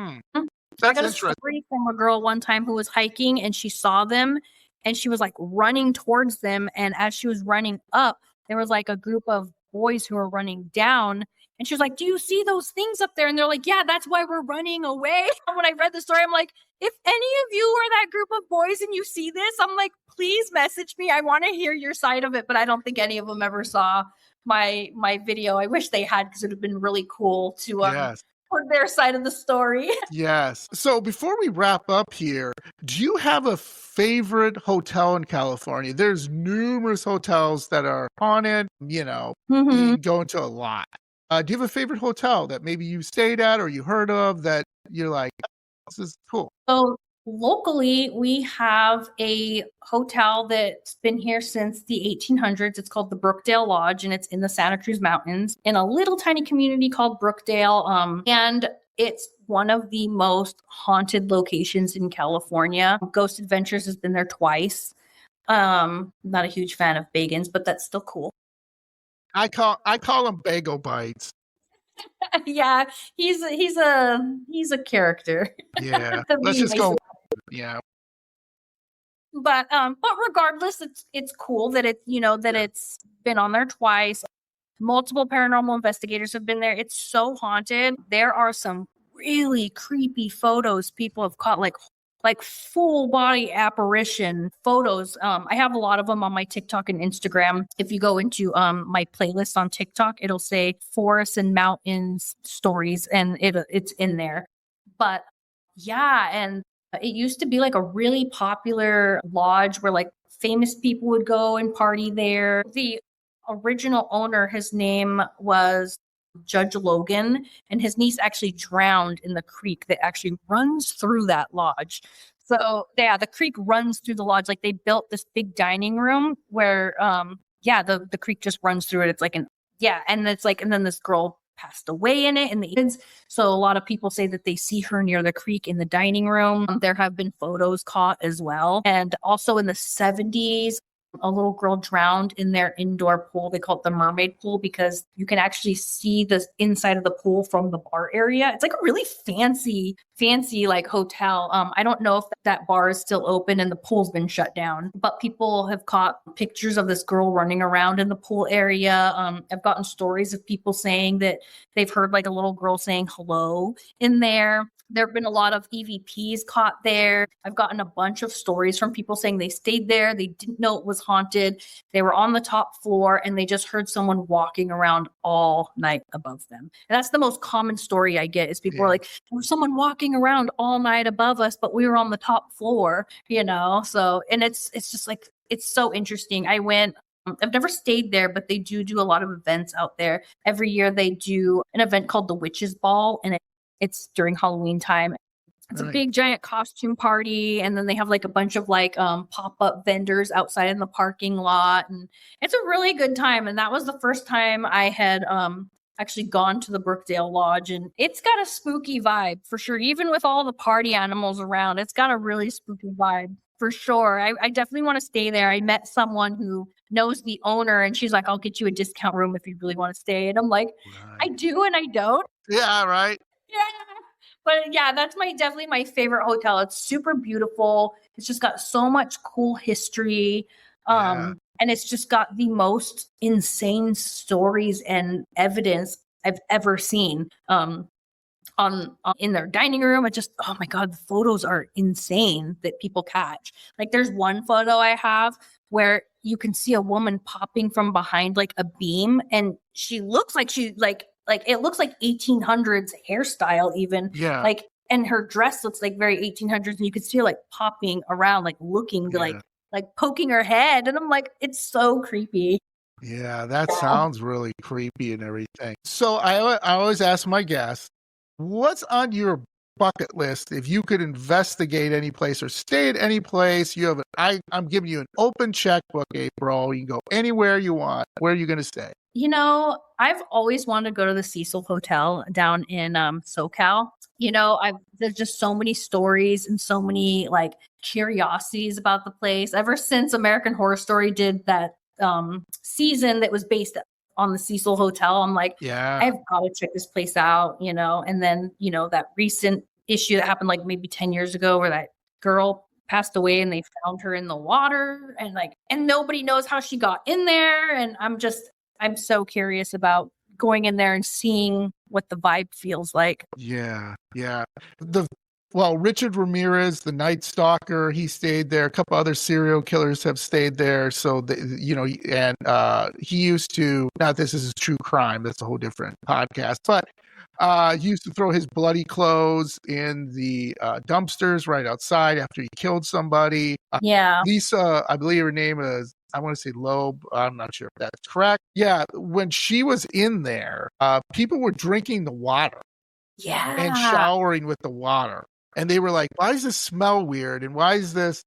I got a story from a girl one time who was hiking and she saw them and she was like running towards them. And as she was running up, there was like a group of boys who were running down. And she was like, do you see those things up there? And they're like, yeah, that's why we're running away. And when I read the story, I'm like, if any of you are that group of boys and you see this, I'm like, please message me. I want to hear your side of it. But I don't think any of them ever saw my video. I wish they had, because it would have been really cool to for their side of the story. Yes. So before we wrap up here, do you have a favorite hotel in California? There's numerous hotels that are haunted, you know, you go into a lot. Do you have a favorite hotel that maybe you stayed at or you heard of that you're like, this is cool? So locally, we have a hotel that's been here since the 1800s. It's called the Brookdale Lodge, and it's in the Santa Cruz Mountains in a little tiny community called Brookdale. And it's one of the most haunted locations in California. Ghost Adventures has been there twice. Not a huge fan of Bagans, but that's still cool. I call him Bagel Bites. Yeah, he's a character. Yeah, let's just go. Yeah. But regardless, it's cool that it's been on there twice. Multiple paranormal investigators have been there. It's so haunted. There are some really creepy photos people have caught, like full body apparition photos. I have a lot of them on my TikTok and Instagram. If you go into my playlist on TikTok, it'll say forests and mountains stories, and it's in there. But yeah, and it used to be like a really popular lodge where like famous people would go and party there. The original owner, his name was Judge Logan, and his niece actually drowned in the creek that actually runs through that lodge. So yeah, the creek runs through the lodge. Like they built this big dining room where the creek just runs through it. It's like and then this girl passed away in it in the end. So a lot of people say that they see her near the creek in the dining room. There have been photos caught as well. And also in the 70s, a little girl drowned in their indoor pool. They call it the mermaid pool because you can actually see the inside of the pool from the bar area. It's like a really fancy like hotel. I don't know if that bar is still open and the pool's been shut down, but people have caught pictures of this girl running around in the pool area. I've gotten stories of people saying that they've heard like a little girl saying hello in there. There have been a lot of EVPs caught there. I've gotten a bunch of stories from people saying they stayed there. They didn't know it was haunted. They were on the top floor and they just heard someone walking around all night above them. And that's the most common story I get is people are like, there was someone walking around all night above us, but we were on the top floor, you know? So, and it's just like, it's so interesting. I've never stayed there, but they do a lot of events out there. Every year they do an event called the Witches Ball, and it's during Halloween time. It's a big giant costume party. And then they have like a bunch of like pop-up vendors outside in the parking lot. And it's a really good time. And that was the first time I had actually gone to the Brookdale Lodge. And it's got a spooky vibe for sure. Even with all the party animals around, it's got a really spooky vibe. For sure. I definitely want to stay there. I met someone who knows the owner and she's like, I'll get you a discount room if you really want to stay. And I'm like, I do and I don't. Yeah, right. Yeah. But yeah, that's definitely my favorite hotel. It's super beautiful. It's just got so much cool history. And it's just got the most insane stories and evidence I've ever seen. On in their dining room. It just, oh my God, the photos are insane that people catch. Like there's one photo I have where you can see a woman popping from behind like a beam, and she looks like like it looks like 1800s hairstyle even. Yeah. Like, and her dress looks like very 1800s, and you can see her like popping around, like looking like poking her head. And I'm like, it's so creepy. Yeah, that sounds really creepy and everything. So I always ask my guests, what's on your bucket list if you could investigate any place or stay at any place? You have I'm giving you an open checkbook, April. You can go anywhere you want. Where are you going to stay? You know, I've always wanted to go to the Cecil Hotel down in SoCal. You know, there's just so many stories and so many like curiosities about the place. Ever since American Horror Story did that season that was based on the Cecil Hotel, I'm like, I've got to check this place out, you know. And then, you know, that recent issue that happened like maybe 10 years ago where that girl passed away and they found her in the water, and nobody knows how she got in there. And I'm so curious about going in there and seeing what the vibe feels like. Yeah. Richard Ramirez, the Night Stalker, he stayed there. A couple other serial killers have stayed there. So, he used to, not this is true crime, that's a whole different podcast, but he used to throw his bloody clothes in the dumpsters right outside after he killed somebody. Lisa, I believe her name is, I want to say Loeb. I'm not sure if that's correct. Yeah, when she was in there, people were drinking the water. Yeah. And showering with the water. And they were like, why does this smell weird? And why is this?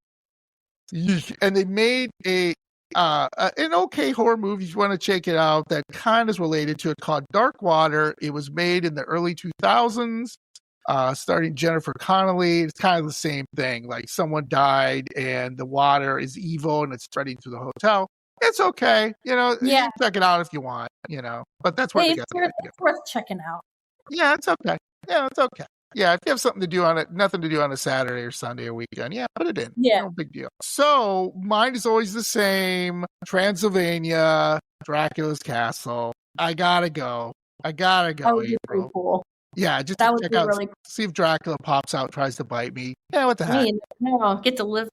And they made an okay horror movie if you want to check it out that kind of is related to it called Dark Water. It was made in the early 2000s, starring Jennifer Connelly. It's kind of the same thing. Like someone died and the water is evil and it's spreading through the hotel. It's okay. You know, you can check it out if you want, you know, but that's where it's worth checking out. Yeah, it's okay. Yeah, it's okay. Yeah, if you have something to do on it, nothing to do on a Saturday or Sunday or weekend, put it in. Yeah. No big deal. So mine is always the same. Transylvania, Dracula's Castle. I gotta go. Oh, you're pretty cool. Yeah, just to check out, really cool. See if Dracula pops out, tries to bite me. Yeah, what the heck? No, get to live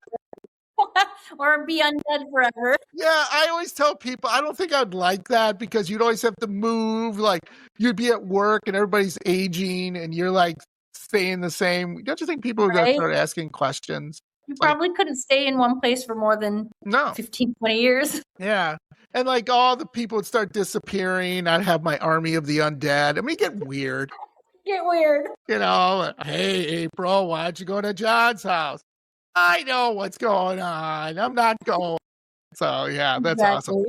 or be undead forever. Yeah, I always tell people, I don't think I'd like that because you'd always have to move. Like you'd be at work and everybody's aging and you're like staying the same. Don't you think people are going to start asking questions? You probably couldn't stay in one place for more than 15, 20 years. Yeah. And like all the people would start disappearing. I'd have my army of the undead. I mean, get weird. Get weird. You know, hey, April, why don't you go to John's house? I know what's going on. I'm not going. So, yeah, that's awesome.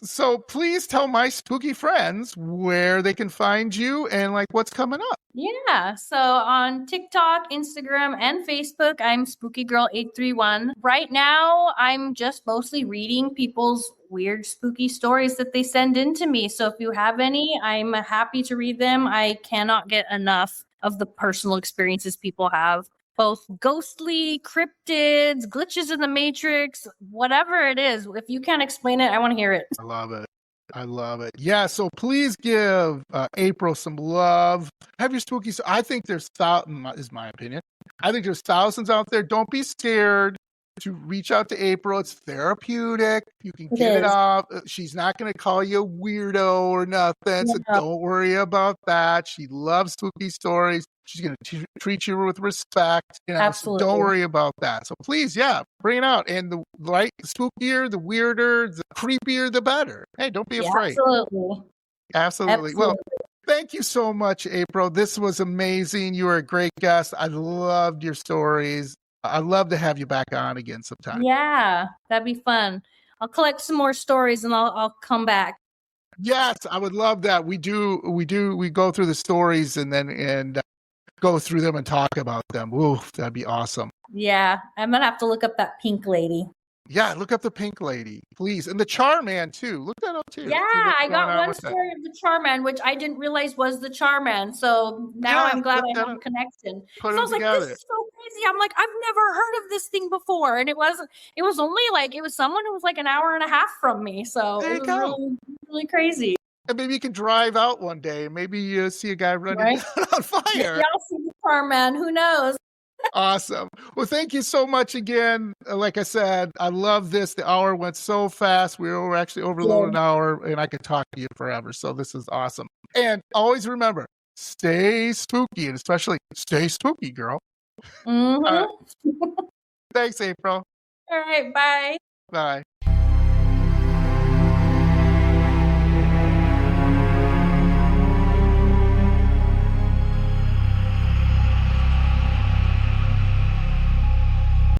So please tell my spooky friends where they can find you and like what's coming up. Yeah. So on TikTok, Instagram, and Facebook, I'm SpookyGirl831. Right now, I'm just mostly reading people's weird, spooky stories that they send in to me. So if you have any, I'm happy to read them. I cannot get enough of the personal experiences people have. Both ghostly, cryptids, glitches in the matrix, whatever it is. If you can't explain it, I want to hear it. I love it. I love it. Yeah, so please give April some love. Have your spooky... I think there's thousands, is my opinion. I think there's thousands out there. Don't be scared to reach out to April. It's therapeutic. You can get it off. She's not going to call you a weirdo or nothing, so don't worry about that. She loves spooky stories. She's going to treat you with respect. You know, absolutely. So don't worry about that. So please, bring it out. And the spookier, the weirder, the creepier, the better. Hey, don't be afraid. Absolutely. Well, thank you so much, April. This was amazing. You were a great guest. I loved your stories. I'd love to have you back on again sometime. Yeah, that'd be fun. I'll collect some more stories and I'll come back. Yes, I would love that. We go through the stories and go through them and talk about them. Ooh, that'd be awesome. Yeah, I'm gonna have to look up that pink lady. Yeah, look up the pink lady, please. And the Charman, too. Look that up, too. Yeah, I got one story of the Charman, which I didn't realize was the Charman. So now I'm glad I have a connection. So I was like, this is so crazy. I'm like, I've never heard of this thing before. And it was only like, it was someone who was like an hour and a half from me. So it was really, really crazy. And maybe you can drive out one day and maybe you see a guy running on fire. Maybe I'll see the Charman. Who knows? Awesome. Well, thank you so much again. Like I said, I love this. The hour went so fast. We were actually overloaded an hour, and I could talk to you forever. So this is awesome. And always remember, stay spooky, and especially stay spooky, girl. Mm-hmm. Thanks, April. All right. Bye. Bye.